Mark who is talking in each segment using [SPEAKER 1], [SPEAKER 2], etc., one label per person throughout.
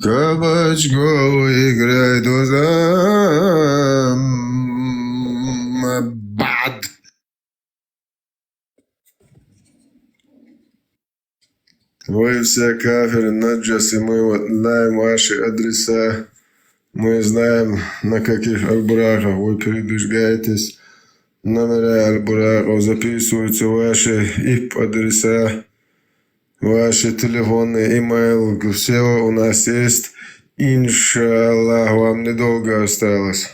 [SPEAKER 1] Кабачку играй бад. Вы все кафиры, наджас, и мы вот знаем ваши адреса. Мы знаем, на каких альбураках вы передвигаетесь. Номера альбураков записываются ваши IP-адреса, ваши телефоны, имейл. Все у нас есть. Иншаллах, вам недолго осталось.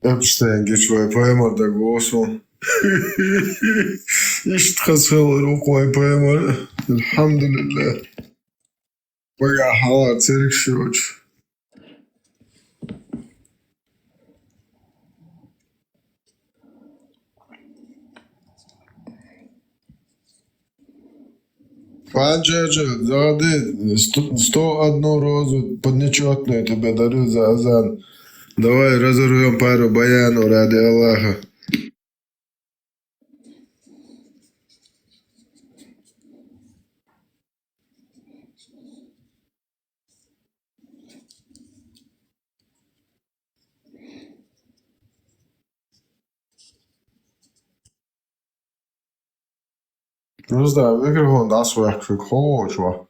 [SPEAKER 1] Эпштейн, Wi-Fi морда голосу. Ишт хасхал рук Wi-Fi. Алхамдулилlah. Бага хала церик шиоч. Панчаджа, загади 101 розу поднечетную тебе дарю за азан. Давай разорвем пару баянов ради Аллаха. Dus daar wil ik er gewoon dat soort voor coach hoor.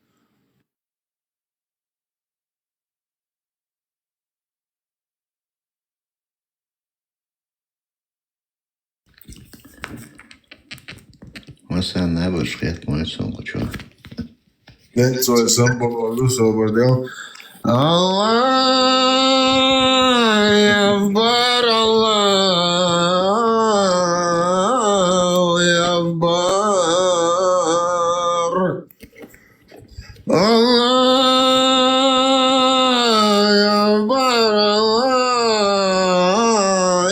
[SPEAKER 2] Sen ne beschrijft mooi zo'n goed joh.
[SPEAKER 1] Net zoals een bol zo bordel. Allah Akbar, Allah Akbar. Allah Akbar, Allah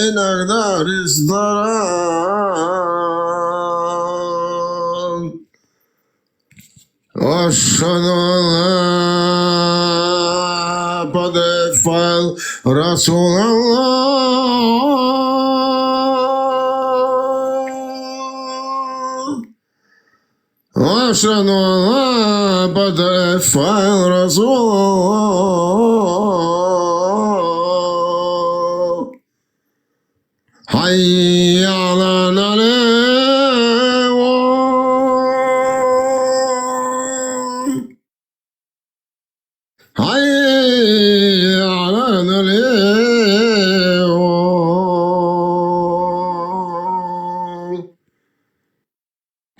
[SPEAKER 1] inakdar isdaran. Ashhadu an la padefal Rasulallah. Ashhadu an la padefal Rasulallah. Hayya ala hayya ala hayya ala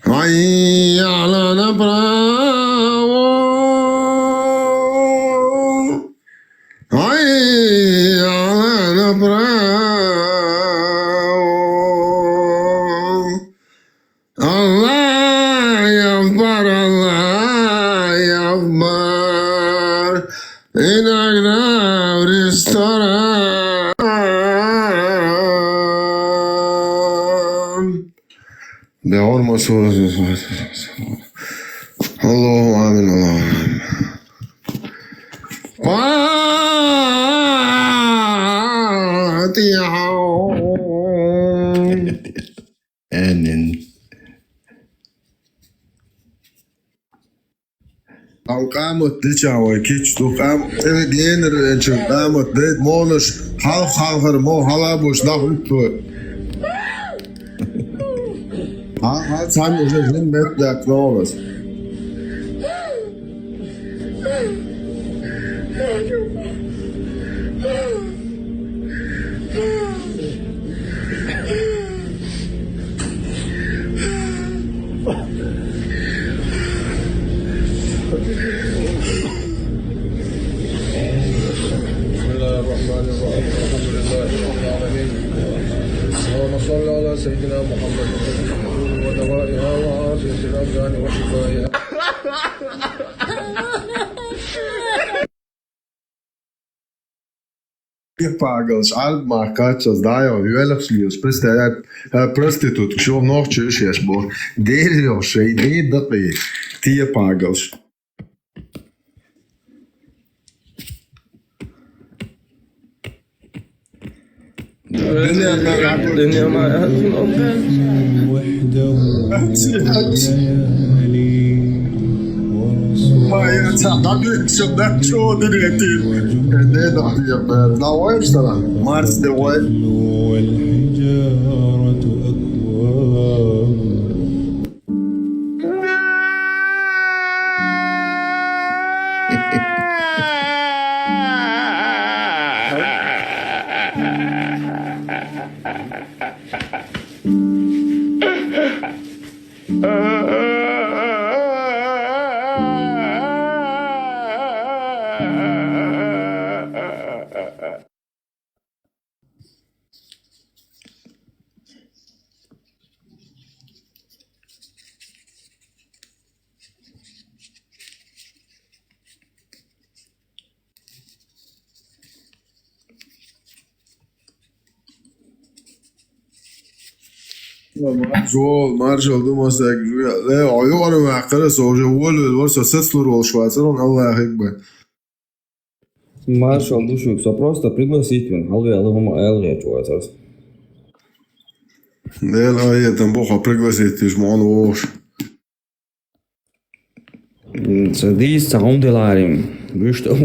[SPEAKER 1] hayya ala Allah Akbar, Allah Akbar. İnagnar restoran. Behorma suresi. Allahu amin, Allahu amin. Fatiha.
[SPEAKER 2] Enin.
[SPEAKER 1] قامت دچاوي كيچ تو قام تلجينر انچ قامت ديت مونش حال مو حالا بوش ناخت ها سام جن مت دا كلوس
[SPEAKER 3] سيدنا محمد ودوائها وعافية الأبدان وشفائها.
[SPEAKER 1] Piepāgals, Altmarkats, Dajo, Juelapslijos, prostitutu, šo nošķi išies būs. Dēļošai, dēdapī, Tiepāgals.
[SPEAKER 3] الدنيا ما
[SPEAKER 1] Ma ja, da lyser der tog det der til. Det er nok det der. Nå, hvor er det der? Mars det var.
[SPEAKER 4] والحجارة أكواب
[SPEAKER 1] Marshall domāsāk, jo varam vēktarā sauža oļu, var соседству рол Швейцар, он Аллах Акбар.
[SPEAKER 5] Маршал Душукса, просто пригласить меня. Алве Швейцарс.
[SPEAKER 1] Да, я там Бога пригласить, ты ж мон вош.
[SPEAKER 5] Садись, саунделарим. Вишь,
[SPEAKER 1] Дух.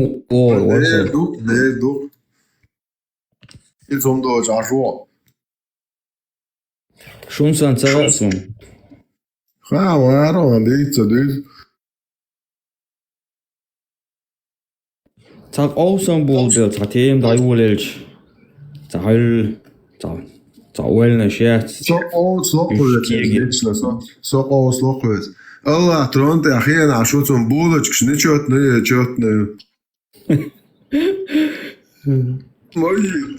[SPEAKER 1] И zum Deutsch, Arschloch.
[SPEAKER 5] Шунсан царасом.
[SPEAKER 1] Ха, варо, dit.
[SPEAKER 5] Так аусан болбел, татем дайволелч. Захал, уэлна шеят.
[SPEAKER 1] Слухает. Allah, tronte, ахен, а что там булочки, нечетные. Мои.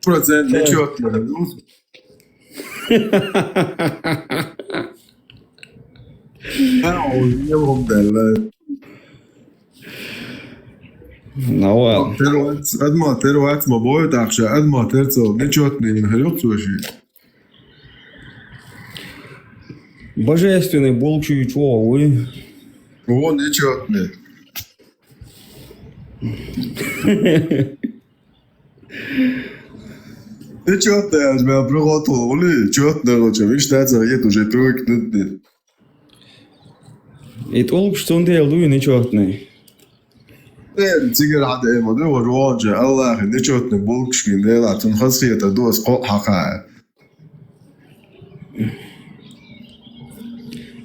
[SPEAKER 1] Процент нечетные. Не вгомдали.
[SPEAKER 5] Науэл.
[SPEAKER 1] Адма вацма боют, ахша, адма терцо, нечетные, нахрёк слушай.
[SPEAKER 5] Божественный Бог чуючого, вы.
[SPEAKER 1] Вон нечетные. Нечетные, аз меня приготовил, ули, четные, лучше, видишь, это я уже привыкнуть.
[SPEAKER 5] И толк что он делал, вы нечетный.
[SPEAKER 1] تيجي حد ايه مدري وراجع الله نشوت نبولكش كين لا تنخصي تدوس قو حقا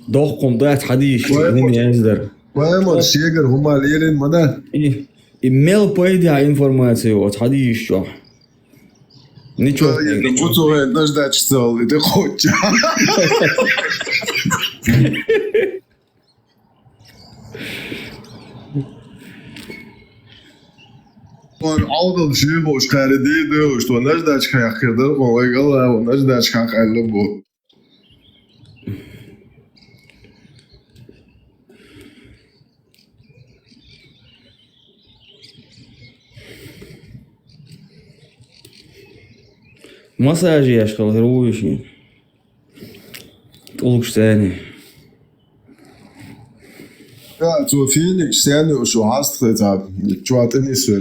[SPEAKER 5] Doch kommt da حديش من يزدر.
[SPEAKER 1] وما الشيجر هما ليلين مدى
[SPEAKER 5] Имел пойдя информацию от حديش شو. Нечетный.
[SPEAKER 1] Пуцуэ наждать стол, и ты хочешь. Aldım şey boş kare değil diyor işte nerede çıkıyor kırdı kolay kaldı nerede çıkıyor kaldı bu.
[SPEAKER 5] Массажи я шкал героичный. Толк штани.
[SPEAKER 1] Ja, zu Phoenix, Sterne und schon hast du jetzt ab. Ich war da nicht so.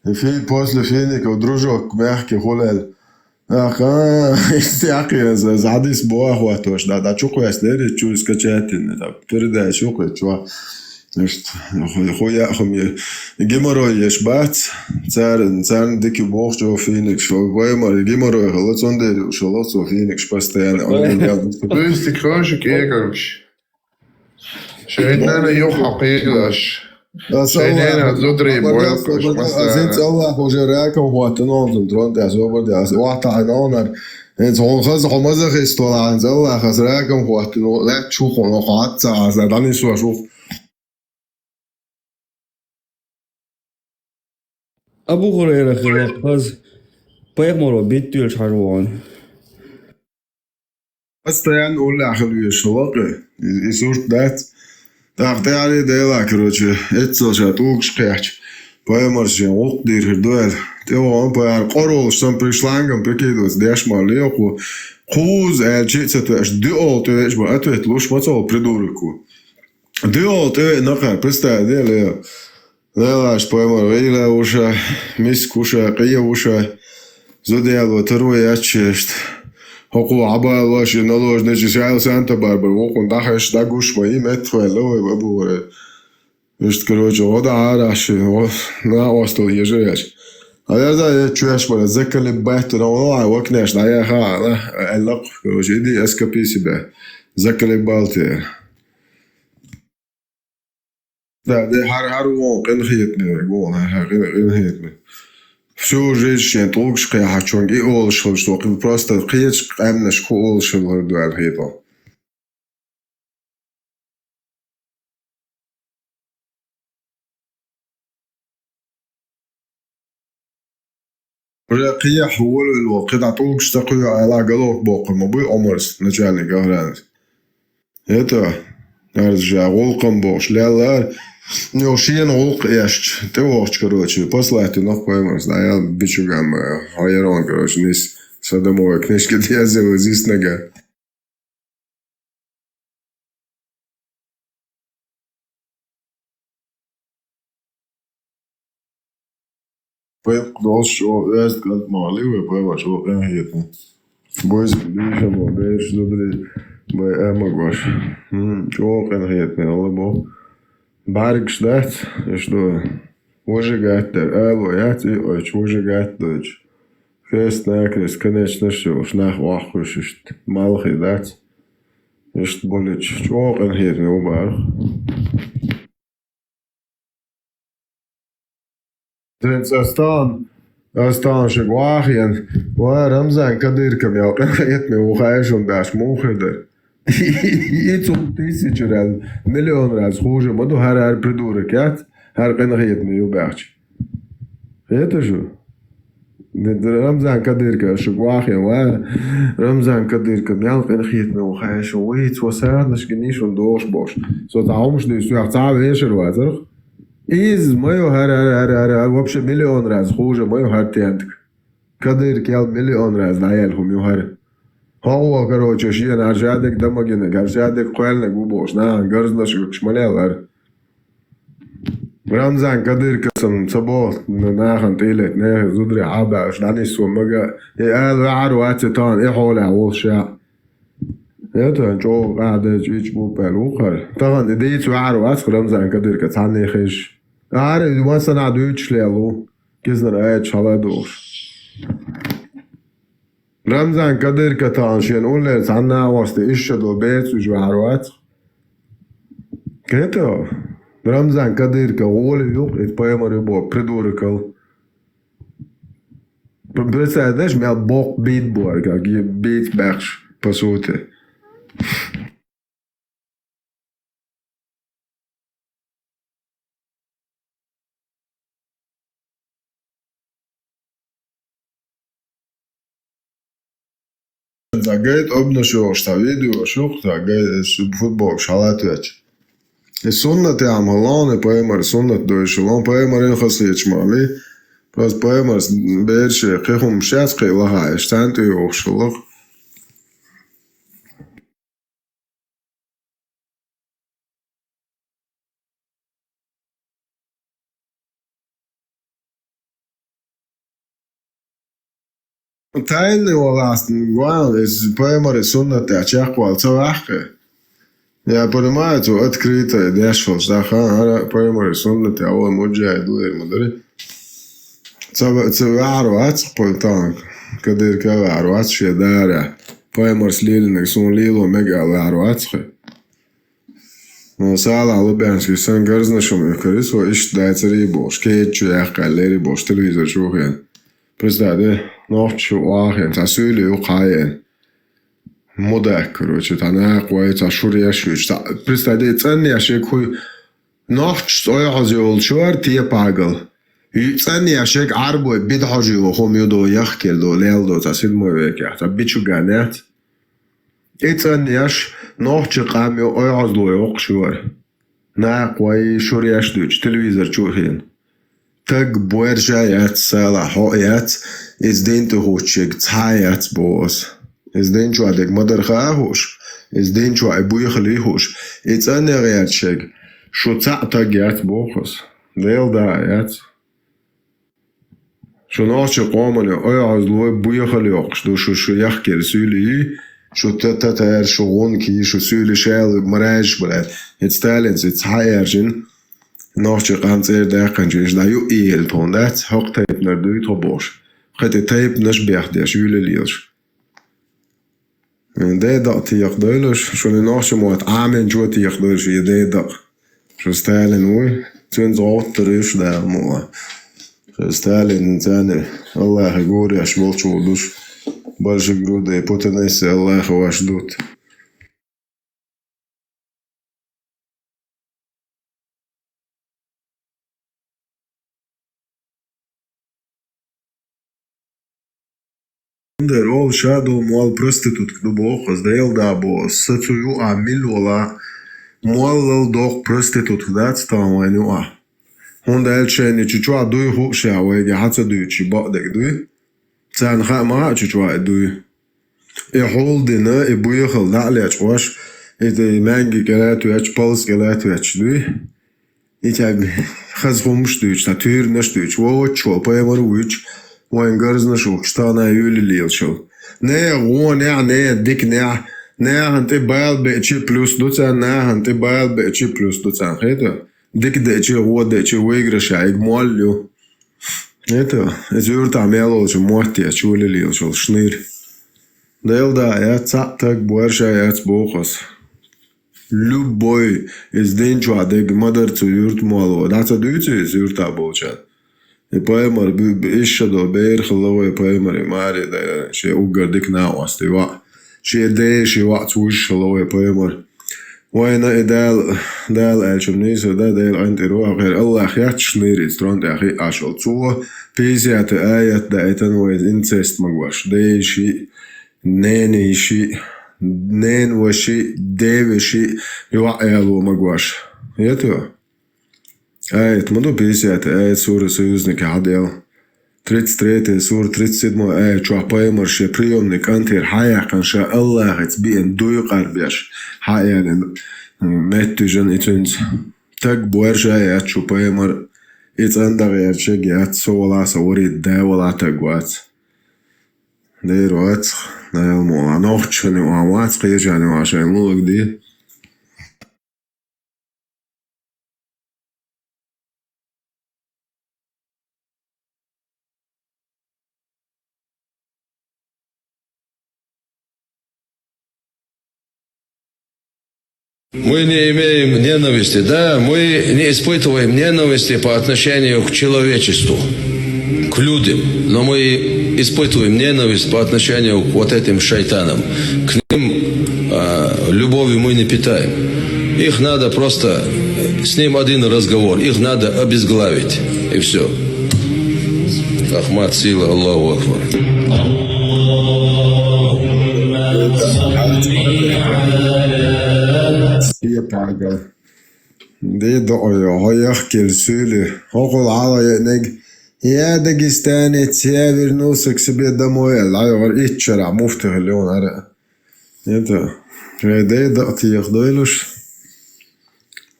[SPEAKER 1] Viel Postle Phoenix und Družok, merke, holel. Ах, всякие зады сбоя хватаешь, да, чуку я следи, чу скачать, да, передай чуку, чува. Хуя хуми. Геморрой еш бац, царь дикий бог, что Phoenix, что воймар, геморрой, холодсон что лоцо Phoenix постоянно.
[SPEAKER 6] То есть ты крошек эгорш. شايفنا يو حقيقة شايفنا زودري بويلكش
[SPEAKER 1] Sind Allah hoje reka o hotel não drone das over das o ata não na en son khaz khomaz restaurant Allah khaz reka o hotel la chu khono khatsa az dan isu ashuf
[SPEAKER 5] أبو هريرة خلاص بيغمروا بيتيول شعروان
[SPEAKER 1] постоянно улахлюешь локи и сурт дать. Так ты али дела, короче, это сейчас угшкач. Поемарши ухдир дуэл. Ты он пояр корол, что пришлангом прикидывать, дашь малеку. Хуз, чица ты аж диол, ты аж ба, ответ луш мацал придурку. Диол, ты нахер, представь, дела. Дела, аж поемар, вейла уша, миск уша, кия уша. Задел, второй ячешт. هو عبال واش نلوج نجي ساعة سانتا باربر وقون داخش داغوش ما يمت لو ابو مش كروج ودا عارش نا وصل يجريش هذا زي تشوش ولا ذكر اللي بحت نوع وكناش لا يا ها اللق كروج دي اسكابيسي به ذكر اللي بالتي ده هر وون قن خيتني قول قن خيتني Всю жизнь я долго хочу и улучшил, что просто қиет әмін шку улучшил дуал хито. Уже қия حول الوقت долго штақию ала голок боқы мобы омарс начальник охраны. Это аржа волком бош лялар. Ну, шиен волк яшч. Ты волк, короче, послать нах поймешь. Да, я бичугам хайрон, короче, низ садомовой книжки я сделал здесь нога. Поем кдолш, что я сказал малый, поймешь, что я хитну. Бойс, биша, бойш, добрый, бой, могош. Чего я хитну, алло. Барик ждать, что выжигать, алоять, и выжигать дочь. Крест на крест, конечно, что уж нахуй, что малых и дать. И что более чего он хит не убар. Остан шагвахин, Рамзан Кадырком я хит не ухаешь, он дашь мухедер. И 1000 раз, миллион раз хуже, моду хар придурок, хар кенхит не убач. Это же Рамзан Кадырка, шагвахин, Рамзан Кадырка, мял кенхит не ухаешь, уит, свасад, наш гениш он дош бош. So darum schließt du auch zahl вешер вазер. Из мою хар, вообще миллион раз хуже, мою хар тентк. Кадырк ял миллион раз, наел хумю хар. هو короче شيء أنا أرجعك دمجنك أرجعك قالنك وبوش قرزنا شو شمالير رمزان كدير كسم صبوت ناخن تيلت نه زودري عابا شداني سو مجا يقال وعرو أتتان إحول عوض شاع يتو جو قاعد يجيش بو بالوخر طبعا ديت وعرو أتخ رمزان كدير كتاني خش عارف مثلا عدوش ليلو كزنر آيات شالا دوش رمزان كدير كتانشين أولر سانا واسطة إشدو بيت وجوهروات كيتو رمزان كدير كغولي يوق إتبايمر يبو بريدوركال بسادش ميال بوق بيت بوركا بيت بخش بسوتي Загает обнашил, что видео шух, загает футбол, шалатуяч. И суннат я амалан, и поэмар суннат дойшелон, поэмар ин хасеч мали, просто поэмар берши, хехум шацкай лагай, штанту и охшелох. Teilen властен, главное, из поэмары суннаты, а чахвал цавахка. Я понимаю, что открыто, дешево, что поэмары суннаты, а он муджай, дуэр, мудари. Цавару ацх полтанк, кадыр кавару ацх шедаря. Поэмар слилинек, сун лило, мега лару ацхе. Но сала лубянский сын гарзнашом, и корисо, ищ дайца рибош, кетчу яхка, лерибош, телевизор шухен. Представь, ночью уахен, та сюли ухаен. Мудак, короче, та нахуй, та шуряшуч. Представь, ценный яшек хуй. Ночь стоя хазиол, чуар тия пагал. يتسألني يا شيك عربو بيد حاجي وخوم يدو يخكر دو ليل دو تسيد مويك يحتا بيتشو غانيات يتسألني ياش نوحش قام يو ايعز لو يوق شوار ناق واي شورياش دوش تلفزير شوخين تق بويرجايات سالا حويات ازدين تهوشيك تحايات بوس ازدين شو عدك مدر خاهوش ازدين شو عبوي خليهوش يتسألني غيات شيك شو تعتقيات بوخس ديل دايات شو نوحش قومني ايعز لو بوي خليوقش دو شو يحكي رسولي شو تتر شو غونكي شو سولي شال مراج بلاد يتستالنس يتحايرجن نوحش قانت داقن جيش دا يو ايل تون دات حق تايب نردوي طبوش خطي تايب نشبيح دي شولي ليلش ده دق تيق دولش شو نوحش موات عامن جو تيق دولش يدي دق شو ستالن وي تون زغوت تريش دا مو شو ستالن تاني الله يقول يا شبول شو دوش برش جرودة بوتنسي الله خواش دوت Der all shadow moal prostitut kdo bohos del da bo sacuju a milola moal doch prostitut dat stamani a hon del cheni chichwa dui hu shawe ge hatsa dui chi ba de dui tsan kha ma chichwa dui e holdina e buye khol da le chwash e de mangi galatu ach pols galatu ach dui e tag khaz khumsh dui ta tür nash dui wo cho pa yamar wich وين قرزنا شو كشتانا يولي ليل شو نيا غو نيا ديك نيا هنتي بايل بيتشي بلوس دوتان نيا هنتي بايل بيتشي بلوس دوتان خيتا ديك ديتشي غو ديتشي ويغرا شايق موليو خيتا ازور تعميلو شو موتي اشولي ليل شو شنير ديل دا يا تساقتك بوارشا يا تبوخس любой из день чуадек мадер цу юрт мало дата дуйцу из юрта болчат и поэмар ища до бейр хлова и поэмар и мари да ше угар дик на остива ше де ше ват уш хлова и поэмар وين دال الشمنيس ده دال انت روح غير الله خيات شنير ستراند اخي اشل تو بيزيات ايات ده ايتن ويز انسست مغواش ده شي نيني شي نين وشي ديف شي يوعيلو مغواش يتو ايت مدو بيزيات ايت سورة союзник عديل 33 سورة 37 ايت شو بايمر شي приемник антир حياق ان شاء الله هتبين دوي قربيش حيان متجن اتنز تك بورجا يات شو بايمر اتندر ياتشيك يات سولا سوري داولا تقوات ديروات نايل مولا نوخشني وعوات قيجاني وعشان مولك دي
[SPEAKER 7] Мы не имеем ненависти, да, мы не испытываем ненависти по отношению к человечеству, к людям, но мы испытываем ненависть по отношению к вот этим шайтанам. К ним любовью мы не питаем. Их надо просто, с ним один разговор, их надо обезглавить, и все. Ахмад, сила, Аллаху Акбар.
[SPEAKER 1] يبقى دي دقيا هيخ كرسولي هقول على ينج يا داجستاني تسافر نوسك سبي دموية العيار اتشرع مفتح اليوم عرق يتا دي دقتي يخدويلوش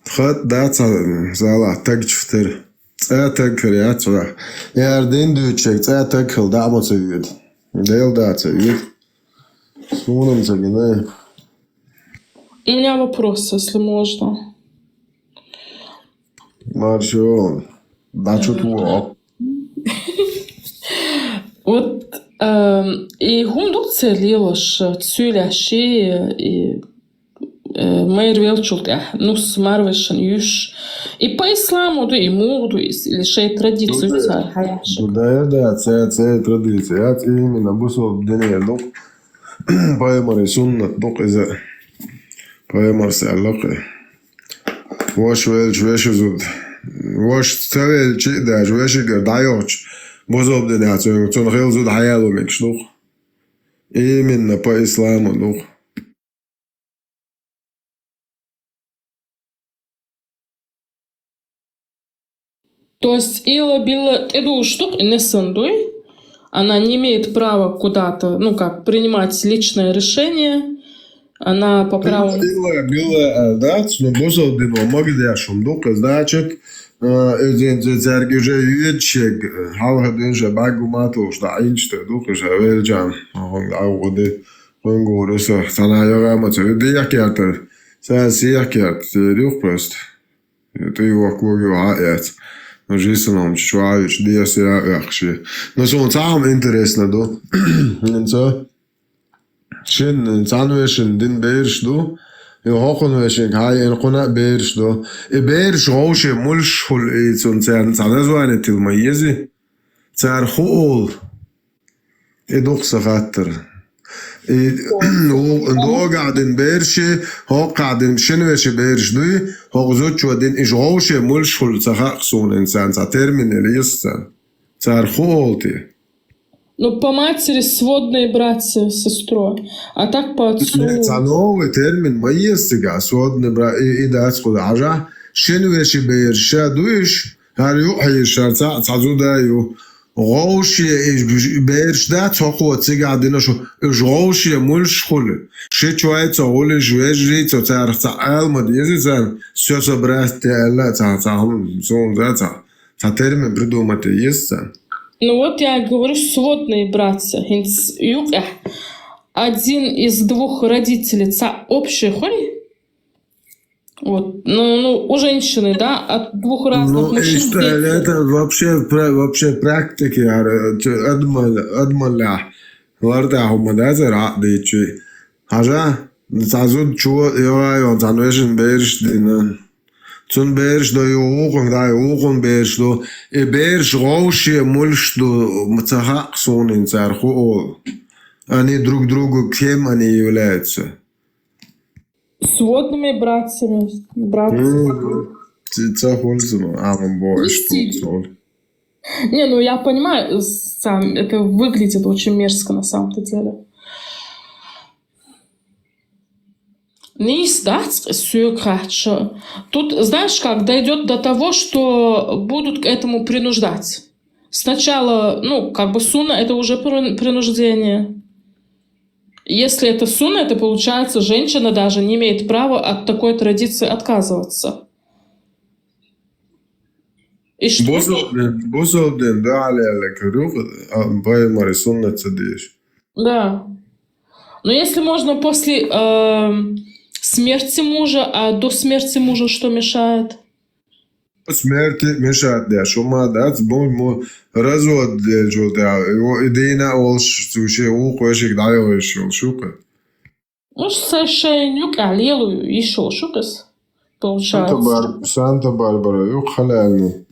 [SPEAKER 1] خط دات زالا تجفتر تاكر يا ترى ياردين دوتشك تاكل دعمو تسيد ديل دات تسيد سونم تسيد.
[SPEAKER 8] У меня вопрос, если можно.
[SPEAKER 1] Маршал, да что твой?
[SPEAKER 8] Вот и гундук целилаш цюляши и мэр велчултя, ну смарвешен юш. И по исламу да и моду или шей традицию царь хаяш.
[SPEAKER 1] Да, це традиція. Я іменно бусов денег док. Поэмар суннат док из поэмар сәллақы. Вош вел чвеше зуд واش تسوي شيء ده واش يقدر دايوش بوزوب ده ناتو تون غير زود حيالو مكشلوخ إيه من با إسلام ولوخ
[SPEAKER 8] То есть Ила Билла эту штуку не сандуй, она не имеет права куда-то, ну как, принимать личное решение, она по праву...
[SPEAKER 1] Билла, да, но бозоп да но могли да шумдук, значит, زرگی جایی چه حال هدیش باگو ماتوش دا اینچ دو که جوال جام آوده کنگورس سنایه ما چه دیگه کرده سیاه کرد دیوک پست توی وقوعی وعیت نجیسنام شوایش دیگه سیاه اخشی نشون تعم اینترس ندو انسا شن سانویشن دین بیرش دو يهاقن وشين هاي القناة بيرش دو بيرش غوشي ملش خل ايتون تان زواني تلميزي تار خول دوق سخاتر دو قاعدين بيرشي هو قاعدين شنوشي بيرش دوي هو زوج ودين ايش غوشي ملش خل سخاقسون انسان ترمين اليستان تار خول تي
[SPEAKER 8] Ну, по матери сводные братья с сестрой, а так по отцу...
[SPEAKER 1] Это новый термин, маестига, сводный брат, и да, откуда, ажа, шенвеши бейрша, дуешь, харю, хайшар, цазу даю, غوشي بيرش ده تاخو تيجا عندنا شو غوشي ملش خله شيء شوية تقول جوجي تعرف تعال ما ديزي زين سياسة برات لا تعهم زون ذاتا تعترم بردو ما تيزن.
[SPEAKER 8] Ну вот я говорю, сводные братья. Один из двух родителей общий холи. Вот. Ну, у женщины, да, от двух разных мужчин.
[SPEAKER 1] Это вообще практики. Адмаля. Ларда хумадаза радичи. Хажа, зазуд чуо, я занвешен берш динан. Цун берш до югун берш до и берш роуши мульш до мцаха сонин царху. Они друг другу кем они являются?
[SPEAKER 8] Сводными братьями. Не, ну я понимаю, сам это выглядит очень мерзко на самом-то деле. Не издать сюркратша. Тут, знаешь как, дойдет до того, что будут к этому принуждать. Сначала, ну, как бы суна, это уже принуждение. Если это суна, это получается, женщина даже не имеет права от такой традиции отказываться. И что? Да. Но если можно после смерти мужа, а до смерти мужа что мешает?
[SPEAKER 1] Смерти мешает, да, что мы дать, будем развод делать, да, идея олш, суши, ухошик, да, еще шука.
[SPEAKER 8] Ну, сошенюк, аллилуйя, еще шукас, получается.
[SPEAKER 1] Санта-Барбара, юг халяльный.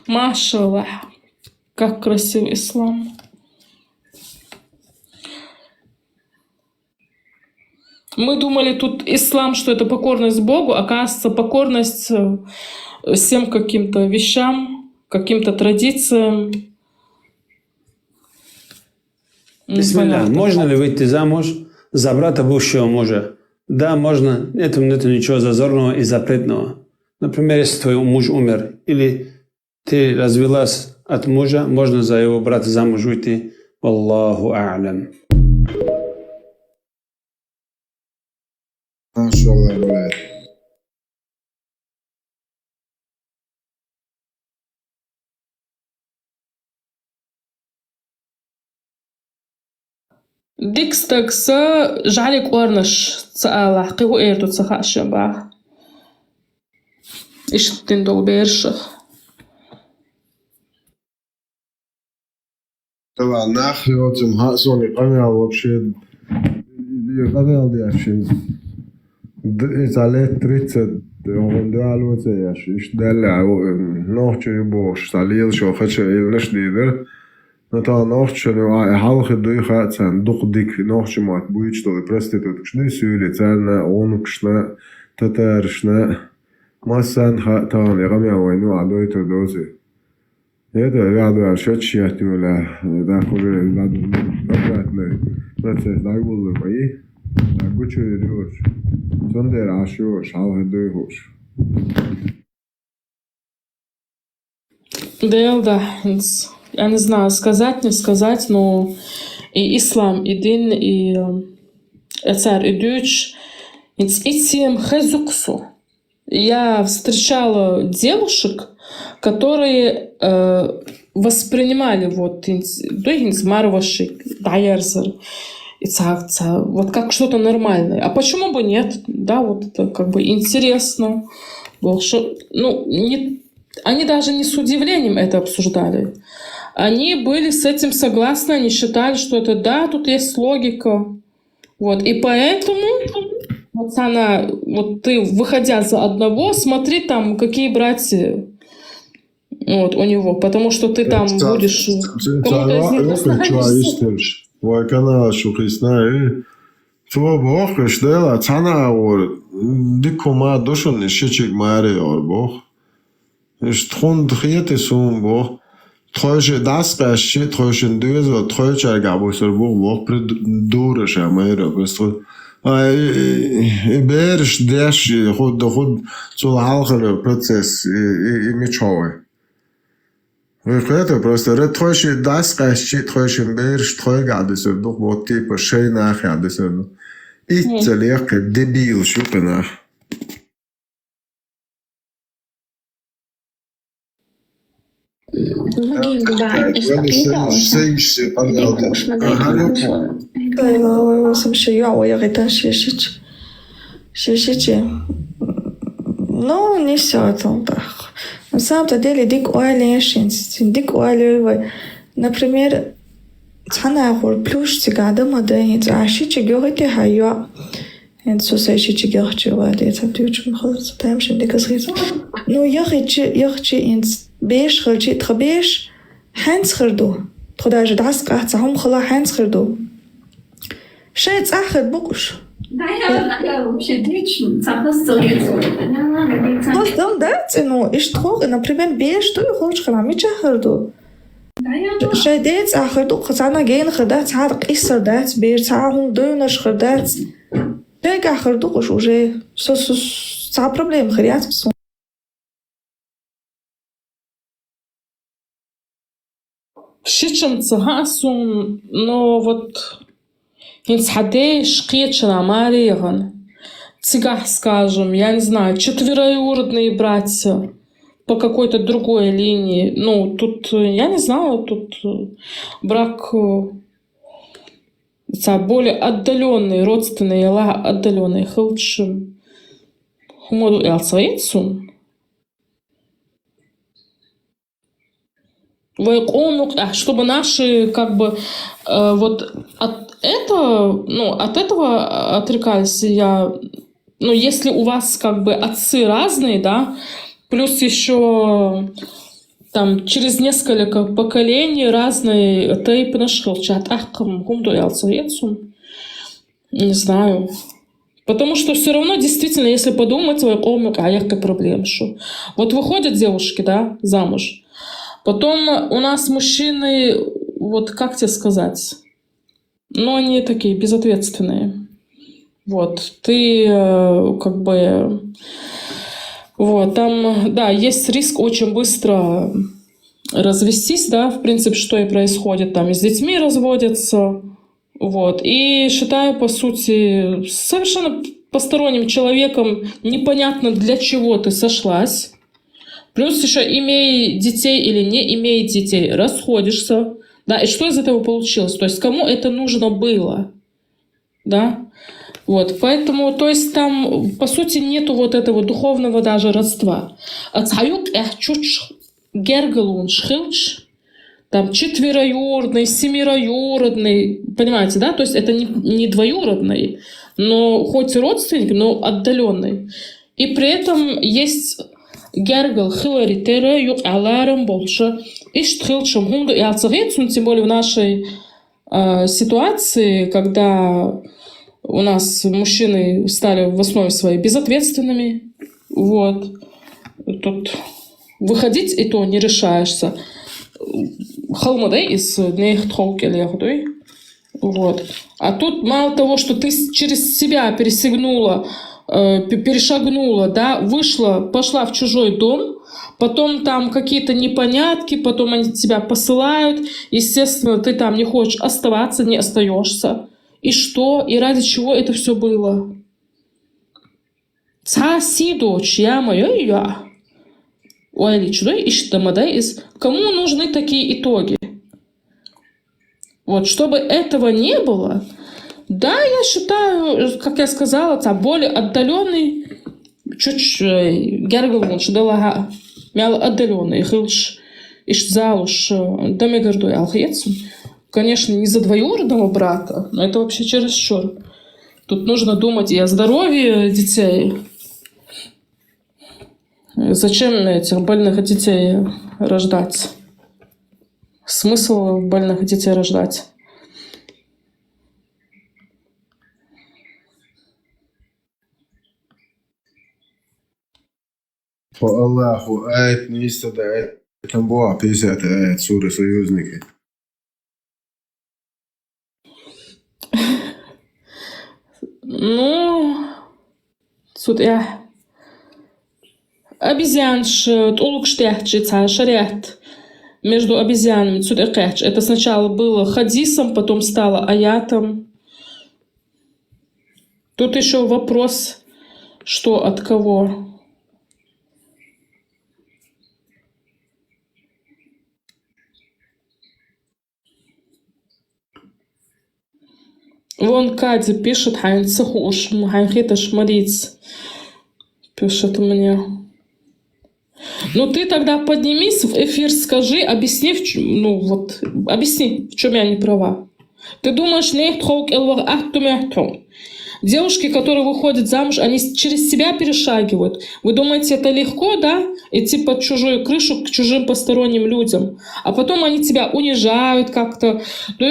[SPEAKER 8] Машаллах, как красивый ислам. Мы думали, тут ислам, что это покорность Богу, оказывается, покорность всем каким-то вещам, каким-то традициям.
[SPEAKER 5] Бисмилля, можно ли выйти замуж за брата бывшего мужа? Да, можно. Нет ничего зазорного и запретного. Например, если твой муж умер, или ты развелась от мужа, можно за его брата замуж выйти. Аллаху а'лям.
[SPEAKER 1] Машаллах, блядь.
[SPEAKER 8] Дикстакса жалик орнаш цаала қиу эрду цахаша ба. Иштин дол бершах.
[SPEAKER 1] طبعا ناخي وتم هاسوني قناة вообще قناة دي عشان إتاليت 30 وندال وتياش إيش دلع نوح يبوش تعليل شو خدش إيل نش ديدر Это ночью, халхи дыхаться, дух дик, ночью мать будет что ли проститут, кшны сюли, царна, он кшна, татаршна, массан хатан, я гамя войну, а до это дозы. Это рядом шотчи атюля, да хуже, надо добрать процесс, да гулы мои, да гучу идешь, сондер ашуш, халхи дыхуш.
[SPEAKER 8] Да, я не знаю, сказать, не сказать, но и ислам, и дин, и царь, и дюч, этим хезуксу. Я встречала девушек, которые воспринимали вот марвашик, дайерзер, вот как что-то нормальное. А почему бы нет? Да, вот это как бы интересно. Ну, они даже не с удивлением это обсуждали. Они были с этим согласны, они считали, что это да, тут есть логика. Вот. И поэтому вот ты, выходя за одного, смотри там, какие братья вот, у него, потому что ты там будешь... Кому-то из них просто ходишь.
[SPEAKER 1] Вайкана шухисна, то бог, что цана дикома душон шичик мари бог. Штхон дхиете сум бог. Тройше дасгаши, тройше дюзо, тройше габусер бог придура шамайра просто. Береш деши, ход цул халхер процесс и мечовый. Это просто тройше дасгаши, тройше береш, трой гадусер, дух вот типа шейнах гадусер. И целех дебил шупенах.
[SPEAKER 9] Ну, не все это так. На самом-то деле, дик уайлевый, например, цана хор плюш цигада моденец, а шичи гёгите хайо. En zo zei je gechtje waar dit heb je gehad, dat heb je niet gezien. Nou, je in beige geltje, trabeige, hands gerdo. Troda je das gaat, ze ham gela hands gerdo. Scheids achet bokus.
[SPEAKER 10] Ja, вообще отлично. Цапас целый.
[SPEAKER 9] Вот там дать, ну, и что, например, beige, что я хочу хранить gerdo. Scheids achet, хазана ген хадат, царк исер дать, beige, цархун дойнаш хадат. Чайка хардуш уже со проблем хряц.
[SPEAKER 8] Шичем цахасун, но вот инсхадей шкетчена Мариян. Цигах, скажем, я не знаю, четвероюродные братья по какой-то другой линии. Ну, тут, я не знаю, тут брак... более отдаленные, родственные, отдаленные, хылчим, моду элцаицун. Чтобы наши, как бы, вот от этого отрекались я, ну, если у вас, как бы, отцы разные, да, плюс еще... Там через несколько поколений разные тейпы нашел чат. Не знаю. Потому что все равно, действительно, если подумать, проблем, что вот выходят девушки, да, замуж. Потом у нас мужчины, вот как тебе сказать, ну, они такие безответственные. Вот, ты как бы... Вот, там, да, есть риск очень быстро развестись, да, в принципе, что и происходит, там и с детьми разводятся, вот, и считаю, по сути, совершенно посторонним человеком непонятно, для чего ты сошлась, плюс еще имей детей или не имей детей, расходишься, да, и что из этого получилось, то есть кому это нужно было, да. Вот, поэтому, то есть там, по сути, нету вот этого духовного даже родства. Ацаюк чуть гергалун шхилч, там четвероюродный, семироюродный, понимаете, да? То есть это не двоюродный, но хоть и родственник, но отдаленный. И при этом есть Гергал Хиллари Терре, юг Аларом больше. Ишт Хилчем Хунду и Ацагецун, тем более в нашей ситуации, когда у нас мужчины стали в основе своей безответственными. Вот. Тут выходить и то не решаешься. Халмадай из нейхтхолкелехдой. Вот. А тут мало того, что ты через себя перешагнула, да, вышла, пошла в чужой дом, потом там какие-то непонятки, потом они тебя посылают, естественно, ты там не хочешь оставаться, не остаешься. И что? И ради чего это все было? Дочь, я моё я. Ой, чудой ищтамадай из. Кому нужны такие итоги? Вот, чтобы этого не было, да, я считаю, как я сказала, более отдаленный, чуть гергал дала мял отдаленный, хилш ищзалуш дамегардуй алхецу. Конечно, не за двоюродного брата, но это вообще чересчур. Тут нужно думать и о здоровье детей. Зачем этих больных детей рождать? Смысл больных детей рождать?
[SPEAKER 1] По Аллаху, аят не истада, там была 50 аят суры Союзники.
[SPEAKER 8] Ну, тут я обезьянш, улукштяхчица, шариат между обезьянами, цудекэч. Это сначала было хадисом, потом стало аятом. Тут еще вопрос, что от кого. Вон Кадя пишет, хайн цехуш, хайн хиташ мариц. Пишет мне. Ну ты тогда поднимись в эфир, скажи, объясни, объясни, в чем я не права. Ты думаешь, девушки, которые выходят замуж, они через себя перешагивают. Вы думаете, это легко, да? Идти под чужую крышу к чужим посторонним людям. А потом они тебя унижают как-то. Ты,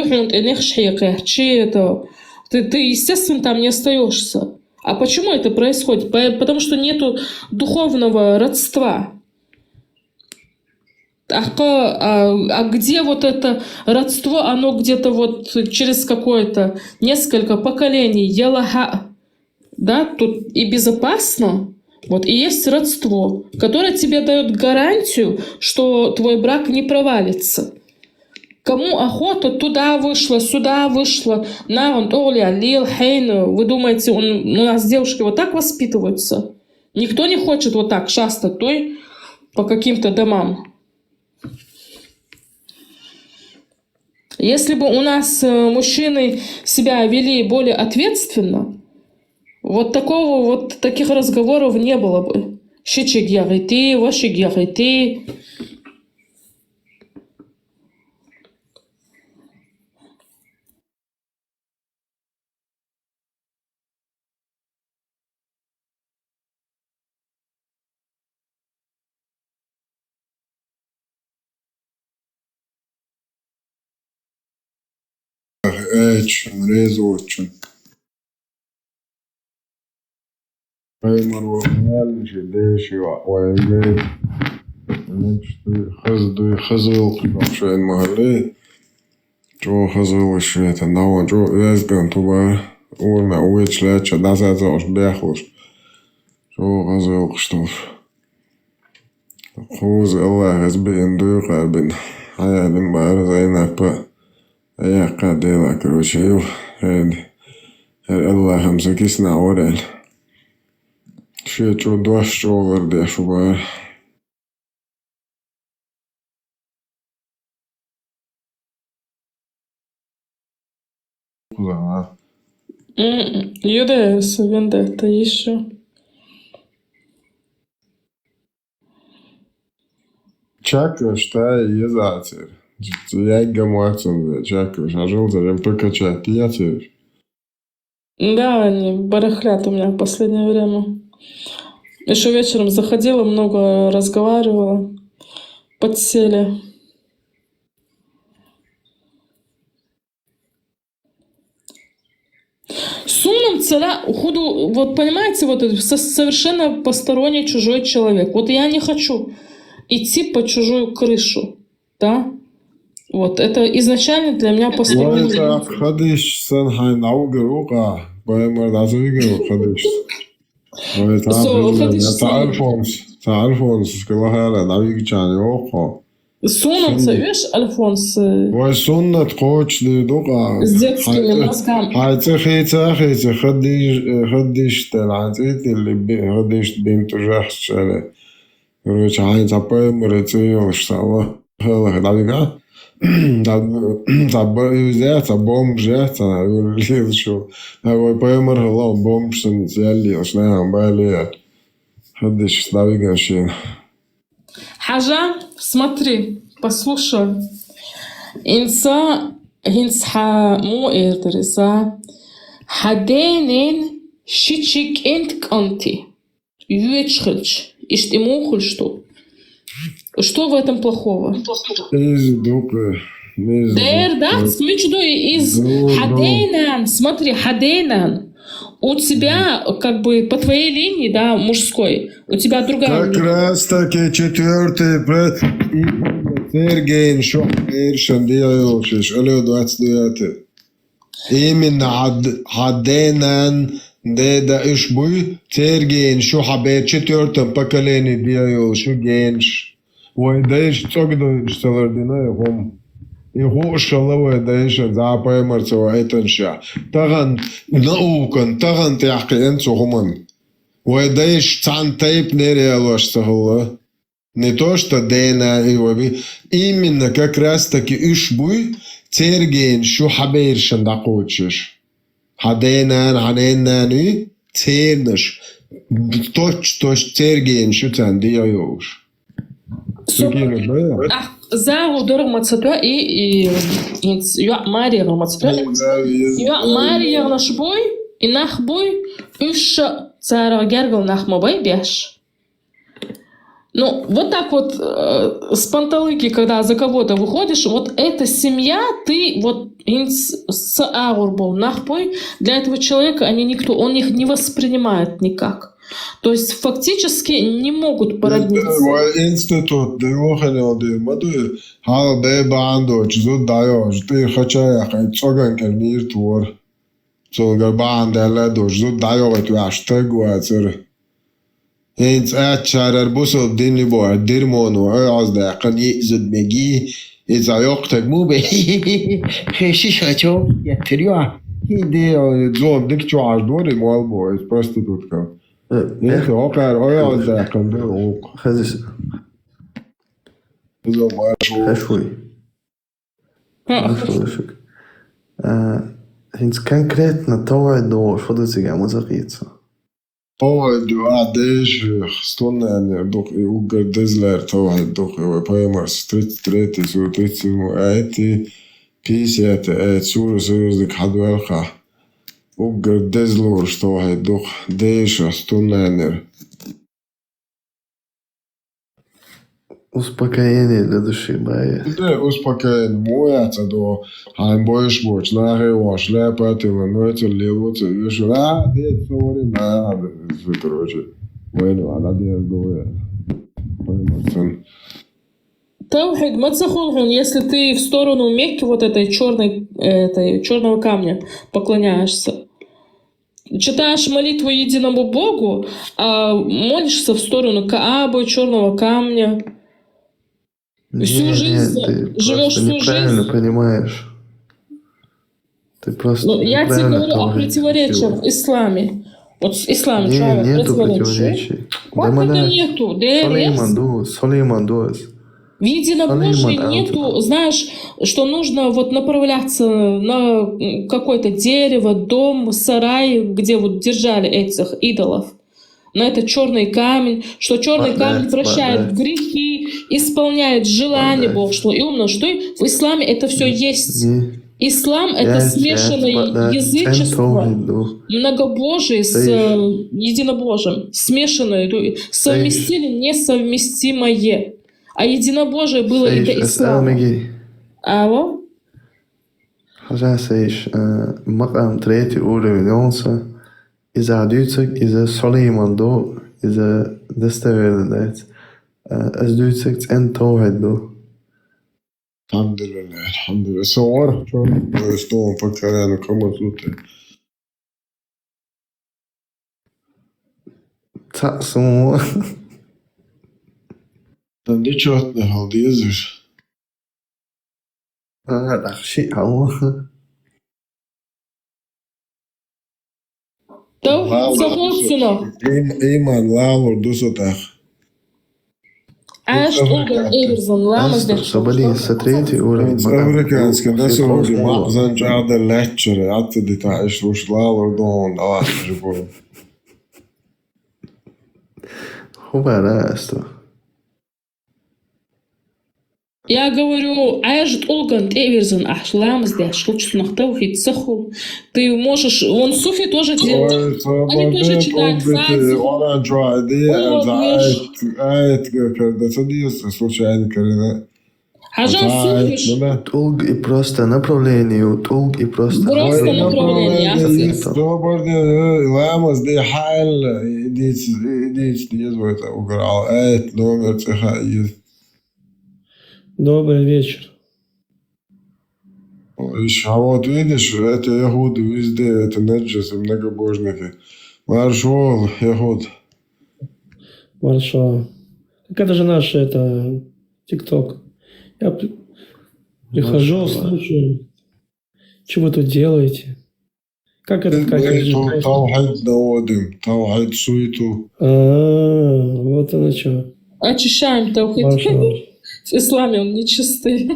[SPEAKER 8] естественно, там не остаешься. А почему это происходит? Потому что нету духовного родства. А где вот это родство, оно где-то вот через какое-то несколько поколений, да, тут и безопасно, вот, и есть родство, которое тебе дает гарантию, что твой брак не провалится. Кому охота, туда вышла, сюда вышла, вы думаете, у нас девушки вот так воспитываются? Никто не хочет вот так шастать по каким-то домам. Если бы у нас мужчины себя вели более ответственно, таких разговоров не было бы. Щичик-ягайты, вашик-ягайты.
[SPEAKER 1] Эйчен, резочен. Пеймар вогнальничи, дейши вайгей. Хазыл шейн махали. Джо хазыл шейта нава джо язган туба. Урна уич леча дазазош бяхлуш. Джо хазыл штуш. Хуз Аллах избин дуйхабин. Аядин бар зайнапа. Я кадила, короче, Аллах хамсакисна орел. Что два шоулер дешуба. Да.
[SPEAKER 8] Юдес, вендетта еще.
[SPEAKER 1] Чакра, что езатер. Я гамуацин, чакра, жил за покачать, я теперь.
[SPEAKER 8] Да, они барахлят у меня в последнее время. Еще вечером заходила, много разговаривала. Подсели. С умным царя, уходу, вот понимаете, вот это совершенно посторонний чужой человек. Вот я не хочу идти под чужую крышу, да? Вот, это изначально для меня посторонний.
[SPEAKER 1] خدش سن هاي ناوغروقا بايمر دازويغرو خدش تعرفونس كلها ناويغ جاني اوقا
[SPEAKER 8] Сунутся, видишь, Альфонс?
[SPEAKER 1] Ой, сунна тхоч دوقا
[SPEAKER 8] С детскими мазками.
[SPEAKER 1] هاي تخي خدش تلعتيت اللي خدش بنت جحش شالي روش هاي تبايمر تيوش سوا هلا ناويغا Забор бомжец, она говорит, что поэмер хлам бомжен зели, ошнаем бали, ходишь ставигающий.
[SPEAKER 8] Хажа, смотри, послушай. Инса му эрдереса хаденен шичик энт канти. Юечхельч. Иштимухуль что? Что в этом плохого? Да, смычду из хадейнан. Смотри, хадейнан. У тебя, как бы, по твоей линии, да, мужской, у тебя другая
[SPEAKER 1] линия. Как раз таки четвертый Сергей Шохмиршин делаешь, алло, 29. Именно хадейнан. Да ишбуй Сергей Шохабер четвертом поколении делаешь, генш. Ой, даешь цогда шталардина его. Его шаловая даешь запай марцева этанша. Таган наукан, таган тяхкен цогуман. Ой, даешь цан тайп нереалош сагала. Не то, что дэна его. Именно как раз таки ишбуй Сергей Шохабер шандакочеш. Хаденан, цернаш. Точ Сергей Шутан диаёш.
[SPEAKER 8] Загу дорого цатуа и Мария цатуа. Мария наш бой и нах бой уж цара гергал нах мобай беш. Ну, вот так вот с панталыки, когда за кого-то выходишь, вот эта семья, ты вот с аурбол нахпой, для этого человека они никто, он их не воспринимает никак. То есть фактически не могут породниться.
[SPEAKER 1] Институт, ты Eens uitscharen bussel dinni boa dirmono az de kan yizud megi iz ayoktak mu be shish hacho yatriwa ide zon dik chuaj dori mol boy prostitutka neyse o kadar o az da kan de o
[SPEAKER 2] خزش خشوي слушай Hins конкретно то до что ты сега музыкица
[SPEAKER 1] du adeš stonne dok ugar dezler to dok poemar streti su mu eti pisjet sur sözlük hadvelka ugar dezlor što dok desh stonne
[SPEAKER 2] Успокоение для души, бая.
[SPEAKER 1] Да, успокоение. Мояться до хайн боиш боч, нахай ваш, ляпатила, нойца, лилуца, вишь, дед, сори, короче. Bueno, она дед говорит.
[SPEAKER 8] Таухид, мацахулхун, если ты в сторону Мекки, вот этой черного камня поклоняешься, читаешь молитву единому Богу, а молишься в сторону Каабы, черного камня, всю жизнь живешь всю жизнь.
[SPEAKER 2] Ты неправильно понимаешь. Ты просто
[SPEAKER 8] я тебе говорю о противоречиях в исламе. Вот в исламе
[SPEAKER 2] нету противоречий.
[SPEAKER 8] Как это нету?
[SPEAKER 2] Сулейман Дуас.
[SPEAKER 8] В единобожии нету, знаешь, что нужно вот направляться на какое-то дерево, дом, сарай, где вот держали этих идолов. На этот черный камень, что черный камень прощает грехи, исполняет желание Бога, что и умно, что и в исламе это все есть. Ислам — это смешанное язычество, многобожие с единобожием. Смешанное, совместили несовместимое. А единобожие было и до ислама. Алло?
[SPEAKER 2] Хажасаиш, макам третий уровень онса, из-за адюцек, из-за Сулейман из-за достоверность, адюцек энтоведу.
[SPEAKER 1] Alhamdulillah, alhamdulillah. صور estou pacarando como tudo.
[SPEAKER 2] Tak som.
[SPEAKER 1] Dan dit soort de haldiezers.
[SPEAKER 2] Ach, shit, hou.
[SPEAKER 8] То заходцуно.
[SPEAKER 1] Iman lalur dusotach.
[SPEAKER 8] А что Эверсон ламас
[SPEAKER 2] Собали с третий уровень.
[SPEAKER 1] Amerikanska, dat is ook die mazan jada lecture. Atte dit is roos lalur don alaatje voor.
[SPEAKER 2] Хубараство.
[SPEAKER 8] Я говорю, ажт Олган Эверсон ламас да шлучно тавхид саху. Ты можешь, он суфи тоже делает. Они тоже читают фразы.
[SPEAKER 1] Orange idea, это единственное случайно, Карина.
[SPEAKER 8] Хажан суфиш.
[SPEAKER 2] Долг и просто направление, долг и просто
[SPEAKER 8] направление.
[SPEAKER 1] Ламас дي حال دي звать уграл. Номер цеха есть.
[SPEAKER 3] Добрый вечер.
[SPEAKER 1] А вот видишь, это ягоды везде, это неджесы, многобожники. Маршвол, ягод.
[SPEAKER 3] Варшава. Так это же наш ТикТок. Я прихожу, слушаю. Что вы тут делаете? Как этот катер?
[SPEAKER 1] Таухид наводим, таухид суету.
[SPEAKER 3] Вот оно что.
[SPEAKER 8] Очищаем тавхид. В исламе он нечистый.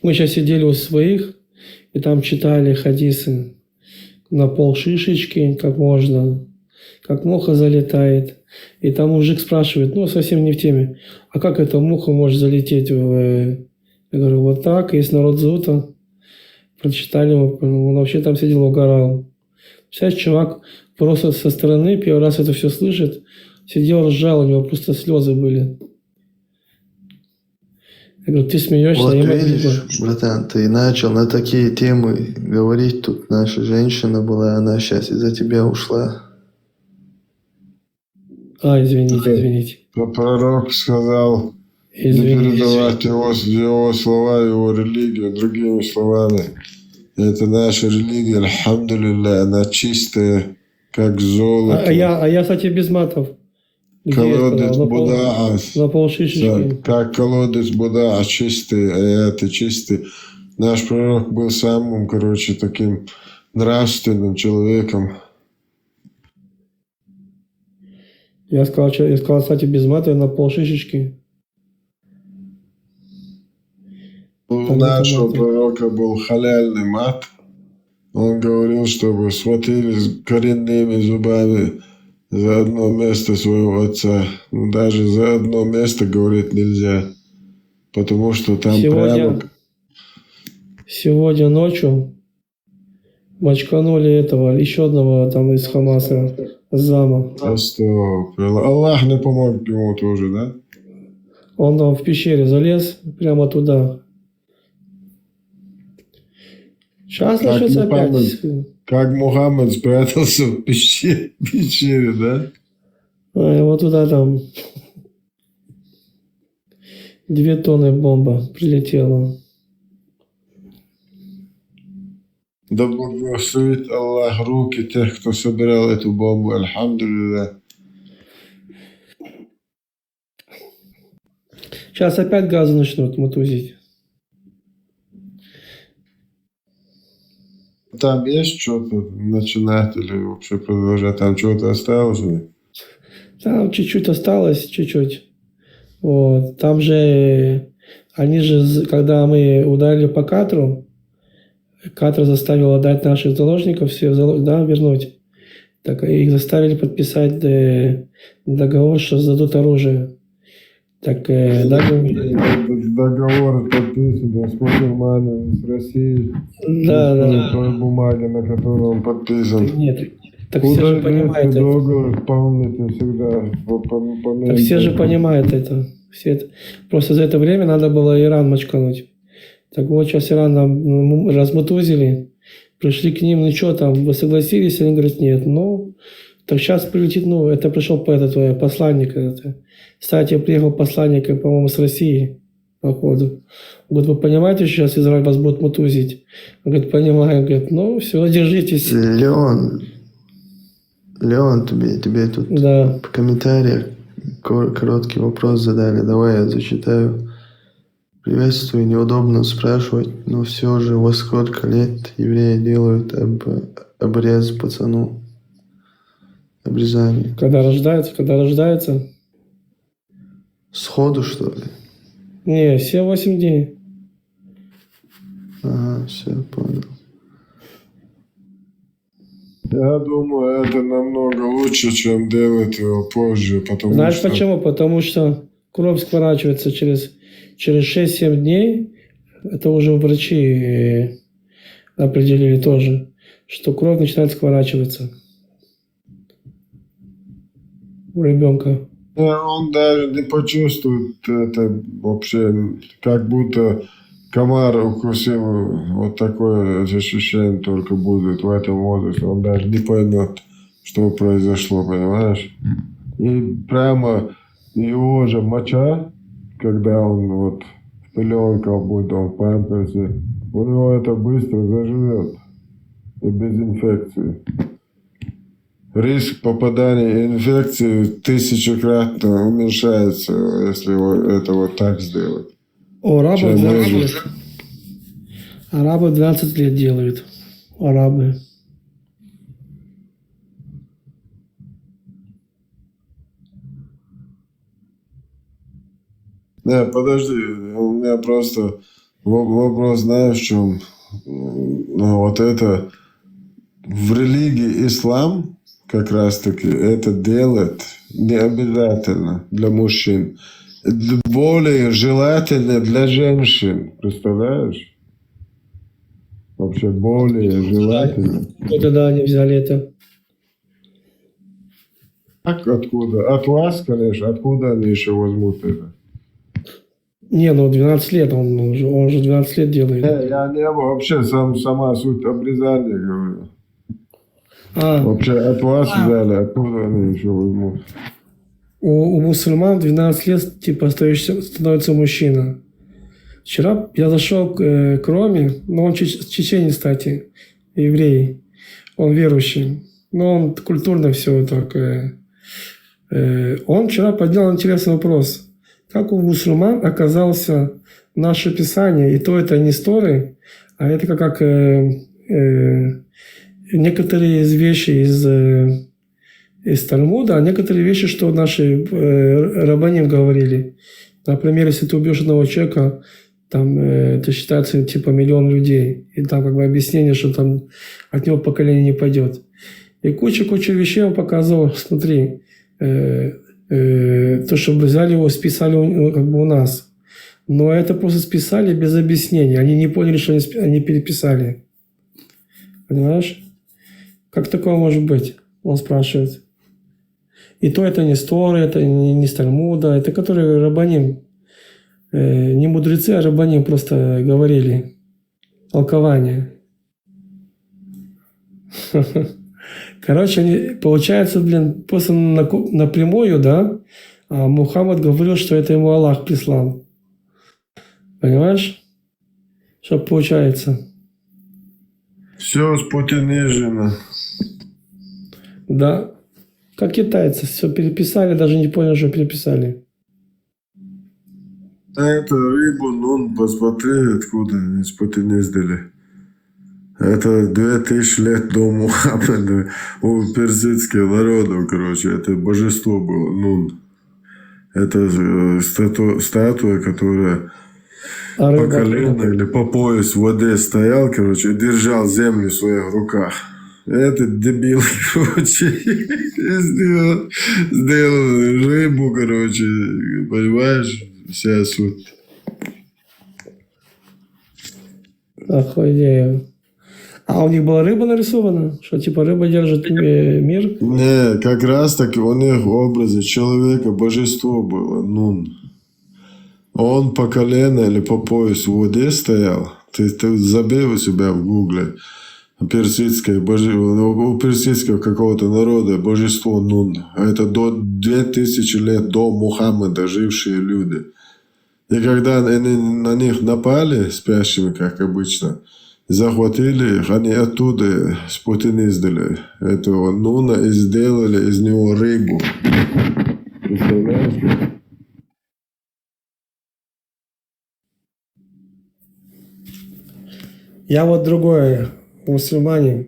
[SPEAKER 3] Мы сейчас сидели у своих, и там читали хадисы на полшишечки, как можно, как муха залетает. И там мужик спрашивает, ну, совсем не в теме, а как эта муха может залететь в... Я говорю, вот так, есть народ Зута. Прочитали, он вообще там сидел, угорал. Сейчас чувак просто со стороны первый раз это все слышит, сидел, ржал, у него просто слезы были. Я говорю, ты смеешься,
[SPEAKER 2] вот
[SPEAKER 3] я
[SPEAKER 2] видишь, братан, ты начал на такие темы говорить, тут наша женщина была, она сейчас из-за тебя ушла.
[SPEAKER 3] Извините.
[SPEAKER 1] Пророк сказал, не передавать его слова, его религию другими словами. Это наша религия, альхамдулилля, она чистая, как золото.
[SPEAKER 3] А я, кстати, без матов.
[SPEAKER 1] Колодец Будаа.
[SPEAKER 3] На полшишечки.
[SPEAKER 1] Как колодец Будаа, чистый, а это чистый. Наш пророк был самым, таким нравственным человеком.
[SPEAKER 3] Я сказал, кстати, без мата на полшишечки.
[SPEAKER 1] У нашего пророка был халяльный мат. Он говорил, чтобы схватили с коренными зубами за одно место своего отца. Но даже за одно место говорить нельзя. Потому что там прямо...
[SPEAKER 3] Сегодня ночью мочканули еще одного там из Хамаса, зама.
[SPEAKER 1] Аллах не помог ему тоже, да?
[SPEAKER 3] Он там в пещере залез, прямо туда. Сейчас начнется опять.
[SPEAKER 1] Как Мухаммед спрятался в пещере, да?
[SPEAKER 3] И вот туда там 2 тонны бомба прилетела.
[SPEAKER 1] Да благословит Аллах руки тех, кто собирал эту бомбу. Альхамдулилля.
[SPEAKER 3] Сейчас опять газы начнут мутузить.
[SPEAKER 1] Там есть что-то начинать или вообще продолжать? Там что-то осталось?
[SPEAKER 3] Там чуть-чуть осталось, чуть-чуть. Вот. Там же, они же, когда мы ударили по Катру, Катр заставил отдать наших заложников, все вернуть. Так их заставили подписать договор, что сдадут оружие. Так даже...
[SPEAKER 1] Договор подписан с мусульманами, с Россией.
[SPEAKER 3] Да.
[SPEAKER 1] Той бумаги, на которой он подписан.
[SPEAKER 3] Нет, так все же понимают это.
[SPEAKER 1] Договор, помните, всегда.
[SPEAKER 3] Так все же понимают это. Все это. Просто за это время надо было Иран мочкануть. Так вот, сейчас Иран нам размутузили, пришли к ним, ну что там, вы согласились? Они говорят, нет. Ну, так сейчас прилетит, ну, это пришел посланник. Кстати, приехал посланник, по-моему, с России, походу. Говорит, вы понимаете, что сейчас Израиль вас будет мутузить? Он говорит, понимаю. Он говорит, ну, все, держитесь.
[SPEAKER 2] Леон, тебе тут
[SPEAKER 3] Да.
[SPEAKER 2] в комментариях короткий вопрос задали. Давай я зачитаю. Приветствую, неудобно спрашивать, но все же во сколько лет евреи делают обрез пацану? Обрезание.
[SPEAKER 3] Когда рождается?
[SPEAKER 2] Сходу, что ли?
[SPEAKER 3] Не, все 8 дней.
[SPEAKER 2] Ага, все, понял.
[SPEAKER 1] Я думаю, это намного лучше, чем делать его позже, потому
[SPEAKER 3] Знаешь
[SPEAKER 1] что...
[SPEAKER 3] почему? Потому что кровь скворачивается через 6-7 дней. Это уже врачи определили тоже, что кровь начинает скворачиваться у ребенка.
[SPEAKER 1] Он даже не почувствует это вообще, как будто комар укусил. Вот такое ощущение только будет в этом возрасте. Он даже не поймет, что произошло, понимаешь? И прямо его же моча, когда он вот в пеленках будет, он в памперсе, у него это быстро заживет и без инфекции. Риск попадания инфекции 1000-кратно уменьшается, если это вот так сделать.
[SPEAKER 3] У арабов 12 лет. Арабы 12 лет делают. Арабы.
[SPEAKER 1] Не, подожди, у меня просто вопрос, знаешь, в чем? Ну, вот это в религии ислам как раз-таки это делать не обязательно для мужчин. Более желательно для женщин. Представляешь? Вообще более желательно.
[SPEAKER 3] Когда они взяли это?
[SPEAKER 1] Так откуда? От вас, конечно. Откуда они еще возьмут это?
[SPEAKER 3] Не, ну 12 лет. Он уже 12 лет делает.
[SPEAKER 1] Я не вообще сама суть обрезания говорю. Вообще от вас взяли, откуда они еще возьмут?
[SPEAKER 3] У мусульман 12 лет типа становится мужчина. Вчера я зашел к Роме, но он чеченец, кстати, еврей. Он верующий. Но он культурно все так. Он вчера поднял интересный вопрос. Как у мусульман оказался наше писание, и то это не Торы, а это как некоторые вещи из Талмуда, а некоторые вещи, что наши рабаним говорили. Например, если ты убьешь одного человека, там это считается типа 1 миллион людей. И там как бы объяснение, что там от него поколение не пойдет. И куча вещей он показывал. Смотри, то, что взяли его, списали как бы у нас. Но это просто списали без объяснения. Они не поняли, что они переписали. Понимаешь? Как такое может быть? Он спрашивает. И то это не с Торы, это не с Талмуда, это которые рабаним. Не мудрецы, а рабаним просто говорили. Толкование. Короче, получается, просто напрямую, да, а Мухаммад говорил, что это ему Аллах прислал. Понимаешь? Что получается?
[SPEAKER 1] Все спутинижено.
[SPEAKER 3] Да. Как китайцы. Все переписали, даже не понял, что переписали.
[SPEAKER 1] Это рыбу, посмотри, откуда они спутинизили. Это 2000 лет до Мухаммеда. У персидских народов, короче, это божество было, Нун. Это статуя, которая по колено или по пояс в воде стоял, короче, и держал землю в своих руках. этот дебил, короче, сделал рыбу, короче, понимаешь, вся суть.
[SPEAKER 3] Охуеть. А у них была рыба нарисована? Что типа рыба держит мир?
[SPEAKER 1] Не, как раз таки у них в образе человека божество было, Нун. Он по колено или по пояс в воде стоял. Ты забей у себя в гугле. У персидского какого-то народа божество Нун. Это до 2000 лет до Мухаммеда жившие люди. И когда они на них напали, спящими, как обычно, захватили их, они оттуда спутаниздали этого Нуна и сделали из него рыбу. Представляешь?
[SPEAKER 3] Я вот другое, мусульмане,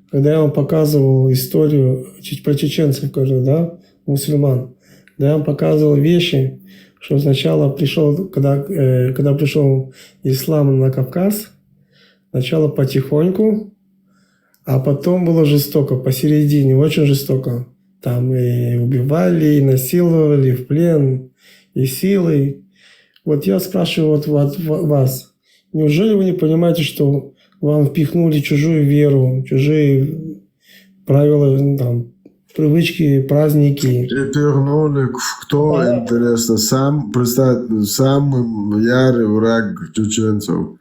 [SPEAKER 3] когда я вам показывал историю про чеченцев, да, мусульман, когда я вам показывал вещи, что сначала пришел, когда пришел ислам на Кавказ, сначала потихоньку, а потом было жестоко, посередине, очень жестоко. Там и убивали, и насиловали, и в плен, и силой. Вот я спрашиваю вот вас, неужели вы не понимаете, что вам впихнули чужую веру, чужие правила, там, привычки, праздники?
[SPEAKER 1] И пихнули, кто, интересно, самый ярый враг чеченцев.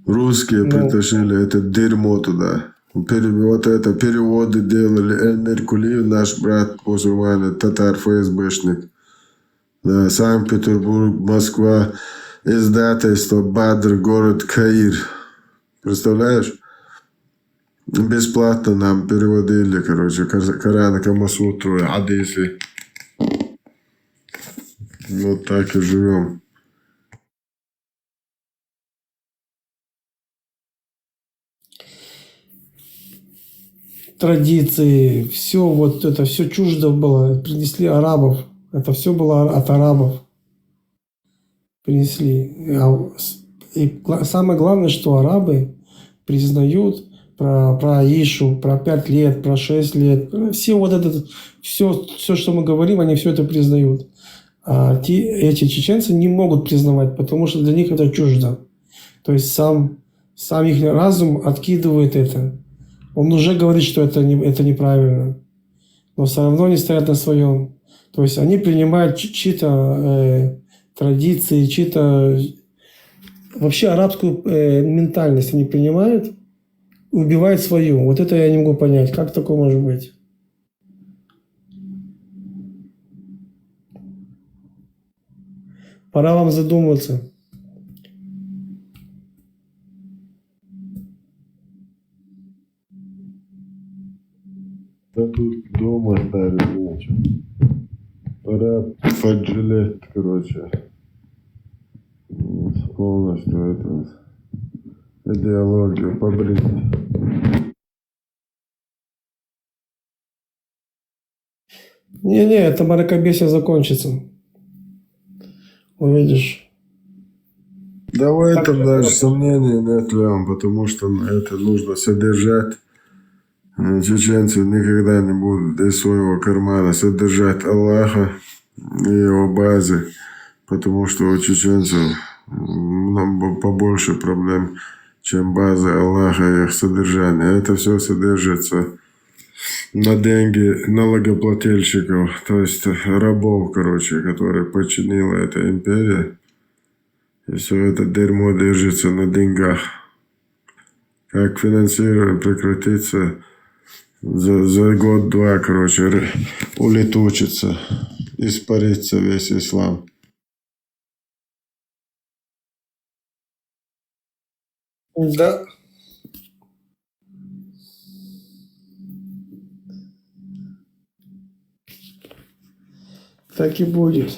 [SPEAKER 1] Русские притащили это дерьмо туда. Вот это переводы делали. Эльмир Кулиев, наш брат мусульманин, татар, ФСБшник. Да, Санкт-Петербург, Москва, издательство Бадр, город Каир. Представляешь? Бесплатно нам переводили, короче, Коран, Камасутру, Адисы. Вот так и живем.
[SPEAKER 3] Традиции, все вот это, все чуждо было, принесли арабов. Это все было от арабов. Принесли. И самое главное, что арабы признают про Аишу, про 5 лет, про 6 лет. Все вот это, все, что мы говорим, они все это признают. А эти чеченцы не могут признавать, потому что для них это чуждо. То есть сам их разум откидывает это. Он уже говорит, что это неправильно. Но все равно они стоят на своем. То есть они принимают чьи-то традиции, чьи-то... Вообще арабскую ментальность они принимают, убивают свою. Вот это я не могу понять. Как такое может быть? Пора вам задуматься.
[SPEAKER 1] Да тут дома старый нечего. Пора поджалеть, короче, полностью эту идеологию побрить.
[SPEAKER 3] Не, это мракобесие закончится. Увидишь.
[SPEAKER 1] Да в этом даже сомнений нет, Леон, потому что это нужно содержать. Чеченцы никогда не будут из своего кармана содержать Аллаха и его базы, потому что у чеченцев побольше проблем, чем база Аллаха и их содержание. Это все содержится на деньги налогоплательщиков, то есть рабов, короче, которые подчинила эта империя. И все это дерьмо держится на деньгах. Как финансирование прекратится, за год-два, короче, улетучится, испарится весь ислам.
[SPEAKER 3] Да. Так и будет.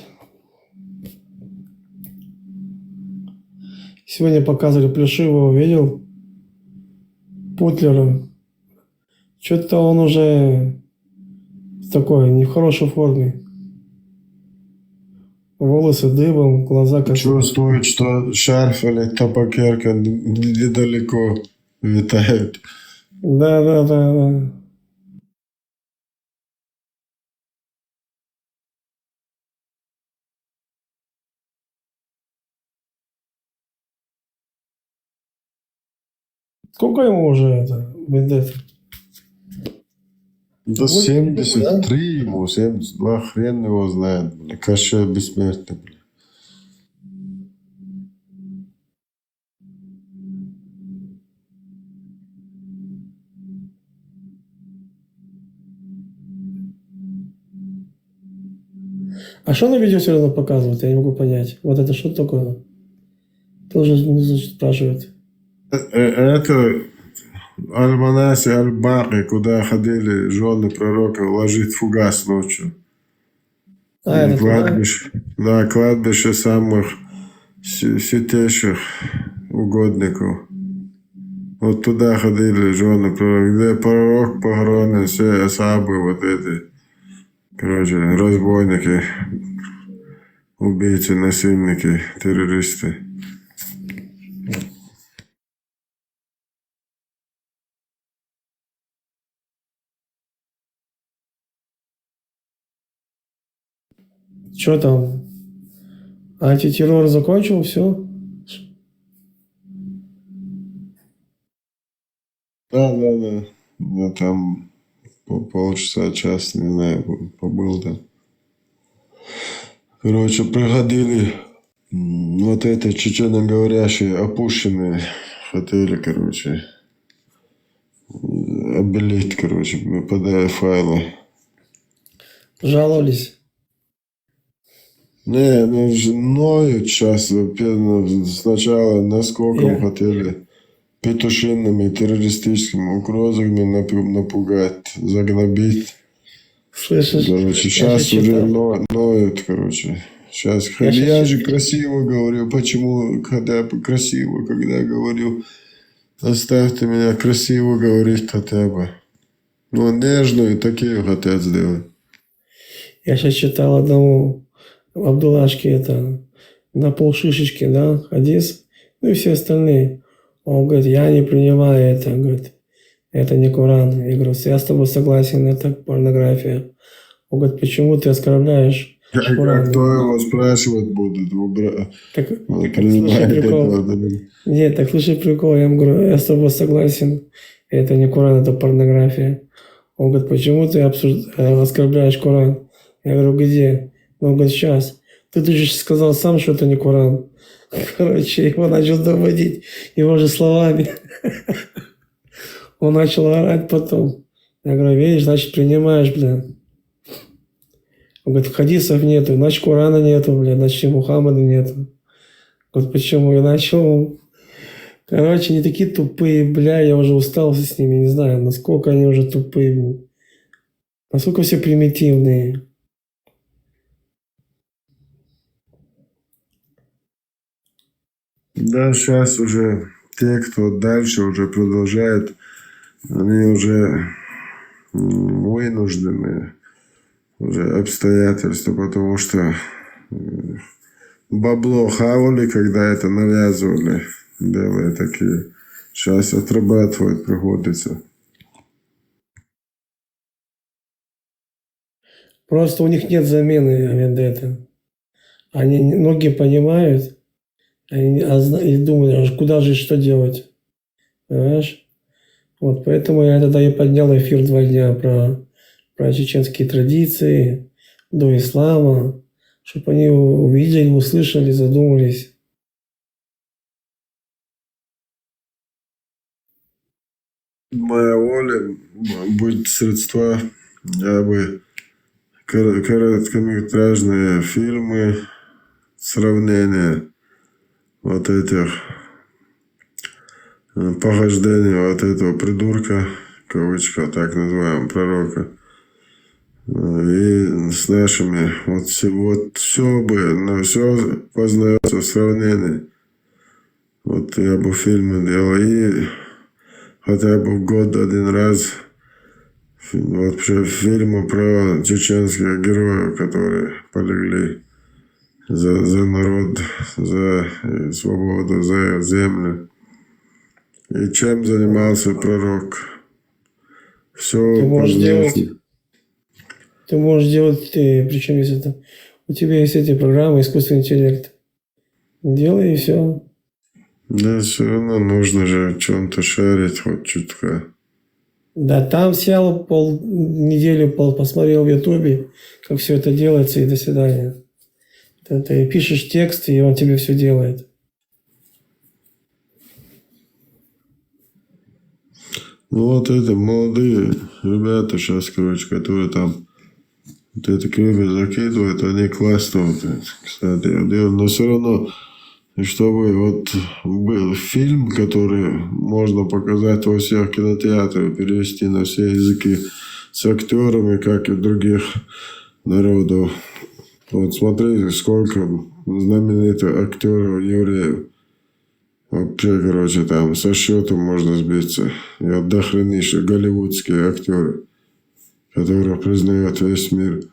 [SPEAKER 3] Сегодня показывали Плешивого, видел? Путлера. Что-то он уже такой, не в хорошей форме. Волосы дыбом, глаза как...
[SPEAKER 1] Чувствует, что шарф или табакерка недалеко витают.
[SPEAKER 3] Да. Сколько ему уже это, Вендетта?
[SPEAKER 1] Да 73 ему, 72, хрен его знает, бля. Каша бессмертный, бля.
[SPEAKER 3] А что на видео все равно показывают? Я не могу понять. Вот это что такое? Тоже спрашивают.
[SPEAKER 1] Это Аль-Манаси, Аль-Баки, куда ходили жены пророка ложить фугас ночью.
[SPEAKER 3] Это
[SPEAKER 1] Кладбище, да, кладбище самых святейших угодников. Вот туда ходили жены пророка, где пророк похоронен, все асабы вот эти, короче, разбойники, убийцы, насильники, террористы.
[SPEAKER 3] Что там? Антитеррор закончил, все?
[SPEAKER 1] Да. Я там полчаса, час, не знаю, побыл там. Короче, приходили вот это чеченоговорящие, опущенные, хотели, короче, обелить, короче, подая файлы.
[SPEAKER 3] Жаловались?
[SPEAKER 1] Не, ноют сейчас. Сначала наскоком хотели петушиными террористическими угрозами напугать, загнобить.
[SPEAKER 3] Слышишь?
[SPEAKER 1] Короче, сейчас уже ноют, короче. Сейчас, я же красиво говорю, почему, когда красиво, когда говорю, оставьте меня красиво говорить хотя бы. Ну, нежную такие хотят сделать.
[SPEAKER 3] Я сейчас читал одному Абдуллашке это на полшишечки, да, хадис, ну и все остальные. Он говорит, я не принимаю это, говорит, это не Коран. Я говорю, я с тобой согласен, это порнография. Он говорит, почему ты оскорбляешь Коран?
[SPEAKER 1] А кто его спрашивать будет?
[SPEAKER 3] Так слушай прикол. Нет, так слушай прикол. Я ему говорю, я с тобой согласен, это не Коран, это порнография. Он говорит, почему ты оскорбляешь Коран? Я говорю, где? Он говорит, сейчас. Ты же сказал сам, что это не Коран. Короче, его начал доводить его же словами. Он начал орать потом. Я говорю, видишь, значит, принимаешь, блин. Он говорит, хадисов нету, значит, Корана нету, блин, значит, и Мухаммада нету. Вот почему я начал. Короче, они такие тупые, бля, я уже устался с ними, не знаю, насколько они уже тупые, блин. Насколько все примитивные.
[SPEAKER 1] Да, сейчас уже те, кто дальше уже продолжает, они уже вынуждены, уже обстоятельства, потому что бабло хавали, когда это навязывали, делали такие. Сейчас отрабатывать приходится.
[SPEAKER 3] Просто у них нет замены Вендетты. Они многие понимают, и думают, куда же, что делать. Понимаешь? Вот, поэтому я тогда и поднял эфир 2 дня про чеченские традиции, до ислама, чтобы они увидели, услышали, задумались.
[SPEAKER 1] Моя воля будет средства, я бы короткометражные фильмы, сравнения вот этих похождений вот этого придурка, кавычка, так называемого пророка, и с нашими, вот все бы, но все познается в сравнении. Вот я бы фильмы делал, и хотя бы в год 1 раз вообще фильмы про чеченских героев, которые полегли за народ, за свободу, за землю. И чем занимался пророк. Все
[SPEAKER 3] Ты можешь
[SPEAKER 1] по-женски.
[SPEAKER 3] делать, ты можешь делать, причем если это, у тебя есть эти программы, искусственный интеллект. Делай и все.
[SPEAKER 1] Да, все равно нужно же о чем-то шарить хоть чутка.
[SPEAKER 3] Да, там сел неделю посмотрел в Ютубе, как все это делается, и до свидания. Ты пишешь текст, и он тебе все делает.
[SPEAKER 1] Ну вот это молодые ребята сейчас, короче, которые там вот эти крылья закидывают, они классно вот это, кстати, делают. Но все равно, чтобы вот был фильм, который можно показать во всех кинотеатрах, перевести на все языки с актерами, как и других народов. Вот смотри, сколько знаменитых актеров евреев. Вообще, короче, там со счетом можно сбиться. И отдохренейшие голливудские актеры, которых признает весь мир.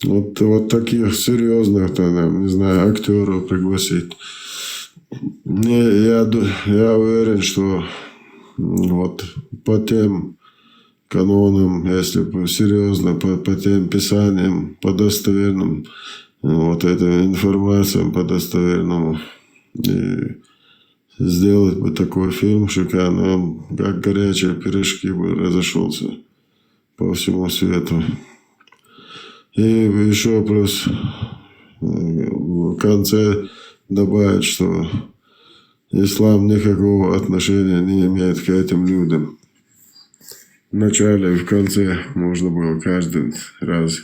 [SPEAKER 1] Вот таких серьезных, там, не знаю, актеров пригласить. Я уверен, что вот по тем канонам, если серьезно, по тем писаниям, по достоверным, вот этой информацией по достоверному, и сделать бы такой фильм шикарный, он как горячие пирожки бы разошелся по всему свету. И еще плюс в конце добавить, что ислам никакого отношения не имеет к этим людям. В начале и в конце можно было каждый раз.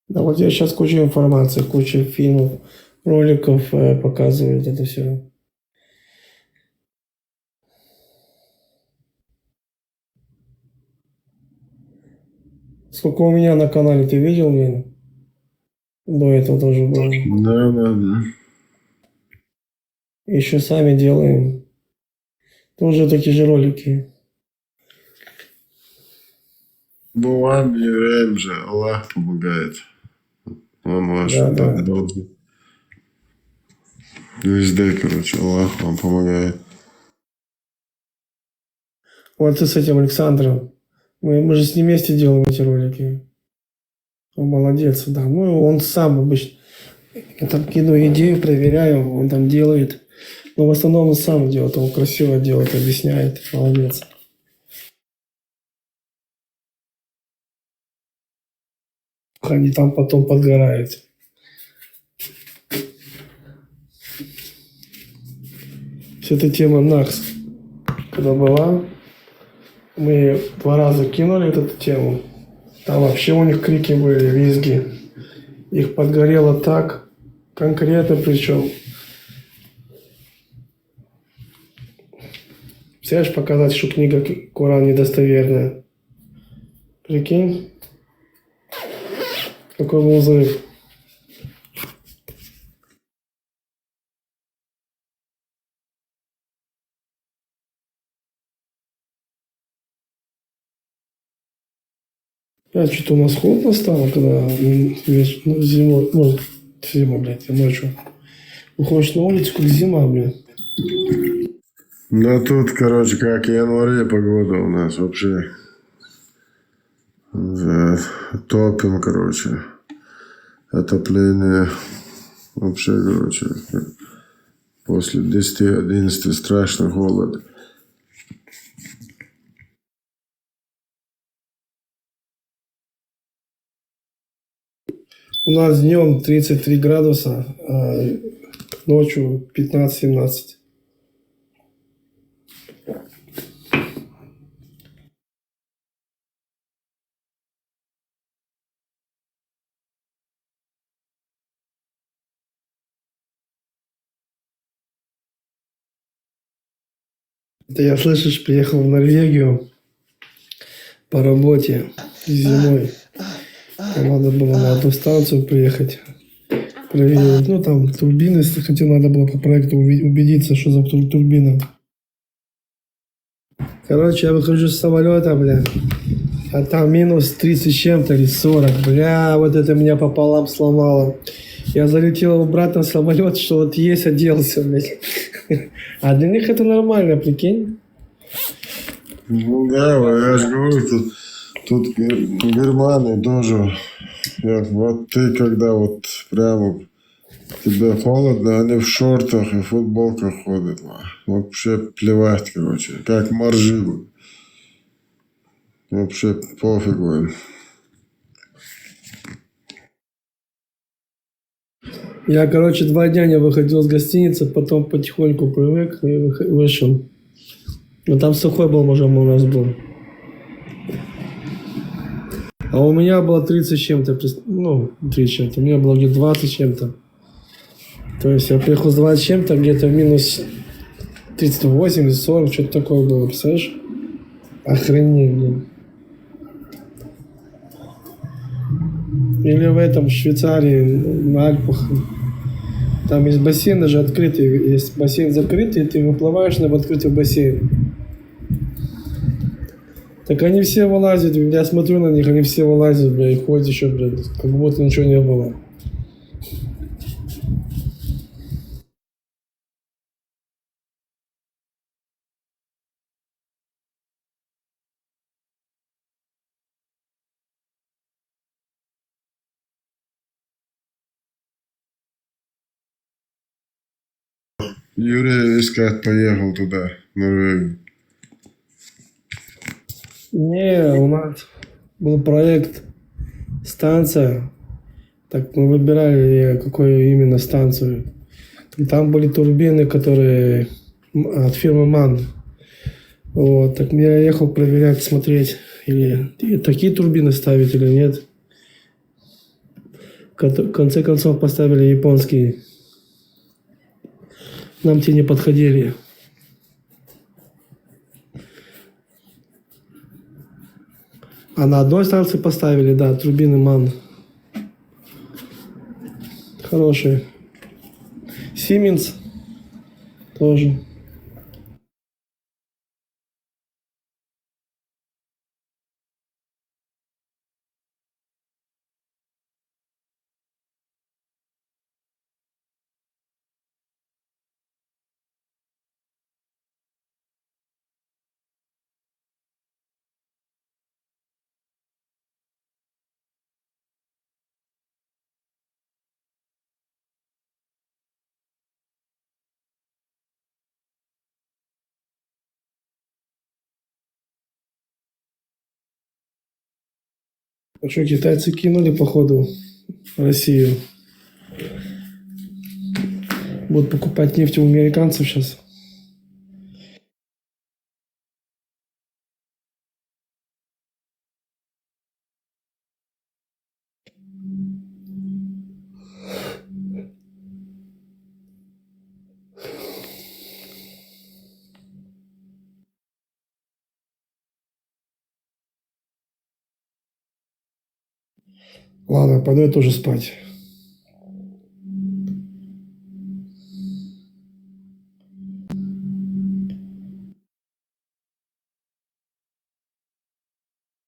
[SPEAKER 3] Да вот я сейчас куча информации, куча фильмов, роликов показывают это все. Сколько у меня на канале, ты видел, блин? До этого тоже было.
[SPEAKER 1] Да.
[SPEAKER 3] Еще сами делаем. Тоже такие же ролики.
[SPEAKER 1] Ну, вам, евреям же, Аллах помогает. Он ваш должен. Везде, короче, Аллах вам помогает.
[SPEAKER 3] Вот ты с этим Александром. Мы же с ним вместе делаем эти ролики. Он молодец, да. Ну, он сам обычно. Я там кину идею, проверяю, он там делает. Но в основном он сам делает, он красиво делает, объясняет. Молодец. Они там потом подгорают. Вся эта тема НАКС, когда была, мы 2 раза кинули эту тему. Там вообще у них крики были, визги. Их подгорело так, конкретно причем. Представляешь, показать, что книга Коран недостоверная. Прикинь? Какой был взрыв. Что-то у нас холодно стало, когда зимой, блядь, ночью. Выходишь на улицу, как зима, блядь.
[SPEAKER 1] Да тут, короче, как в январе погода у нас вообще. Топим, короче. Отопление. Вообще, короче, после 10-11 страшный холод.
[SPEAKER 3] У нас днем 33 градуса, а ночью 15-17. Это я, слышишь, приехал в Норвегию по работе зимой. Там надо было на одну станцию приехать, проверить. Ну, там турбины, если хотел, надо было по проекту убедиться, что за турбина. Короче, я выхожу с самолета, бля, а там минус 30 с чем-то или 40. Бля, вот это меня пополам сломало. Я залетел обратно в самолет, что вот есть, оделся, блядь. А для них это нормально, прикинь.
[SPEAKER 1] Ну да, я же говорю, тут в Германии тоже. Вот ты когда вот прямо тебе холодно, они в шортах и футболках ходят. Вообще плевать, короче, как моржи. Вообще пофигу им.
[SPEAKER 3] Я, короче, 2 дня не выходил с гостиницы, потом потихоньку привык и вышел. Но там сухой был, уже у нас был. А у меня было 30 с чем-то, ну, 30 с чем-то. У меня было где-то 20 с чем-то. То есть я приехал с 20 с чем-то, где-то минус 38 или 40, что-то такое было, представляешь? Охренеть, блин. Или в этом, в Швейцарии, на Альпах. Там есть бассейн даже открытый. Есть бассейн закрытый, и ты выплываешь в открытый бассейн. Так они все вылазят, я смотрю на них, они все вылазят, бля, и ходят еще, блядь, как будто ничего не было.
[SPEAKER 1] Юрий искать поехал туда, в Норвегию.
[SPEAKER 3] Не, у нас был проект станция. Так мы выбирали, какую именно станцию. Там были турбины, которые от фирмы МАН. Вот, так я ехал проверять, смотреть, или такие турбины ставить или нет. В конце концов поставили японские. Нам те не подходили. А на одной станции поставили, да, турбины МАН. Хорошие. Siemens тоже. А что, китайцы кинули, походу, Россию? Будут покупать нефть у американцев сейчас. Ладно, пойду я тоже спать.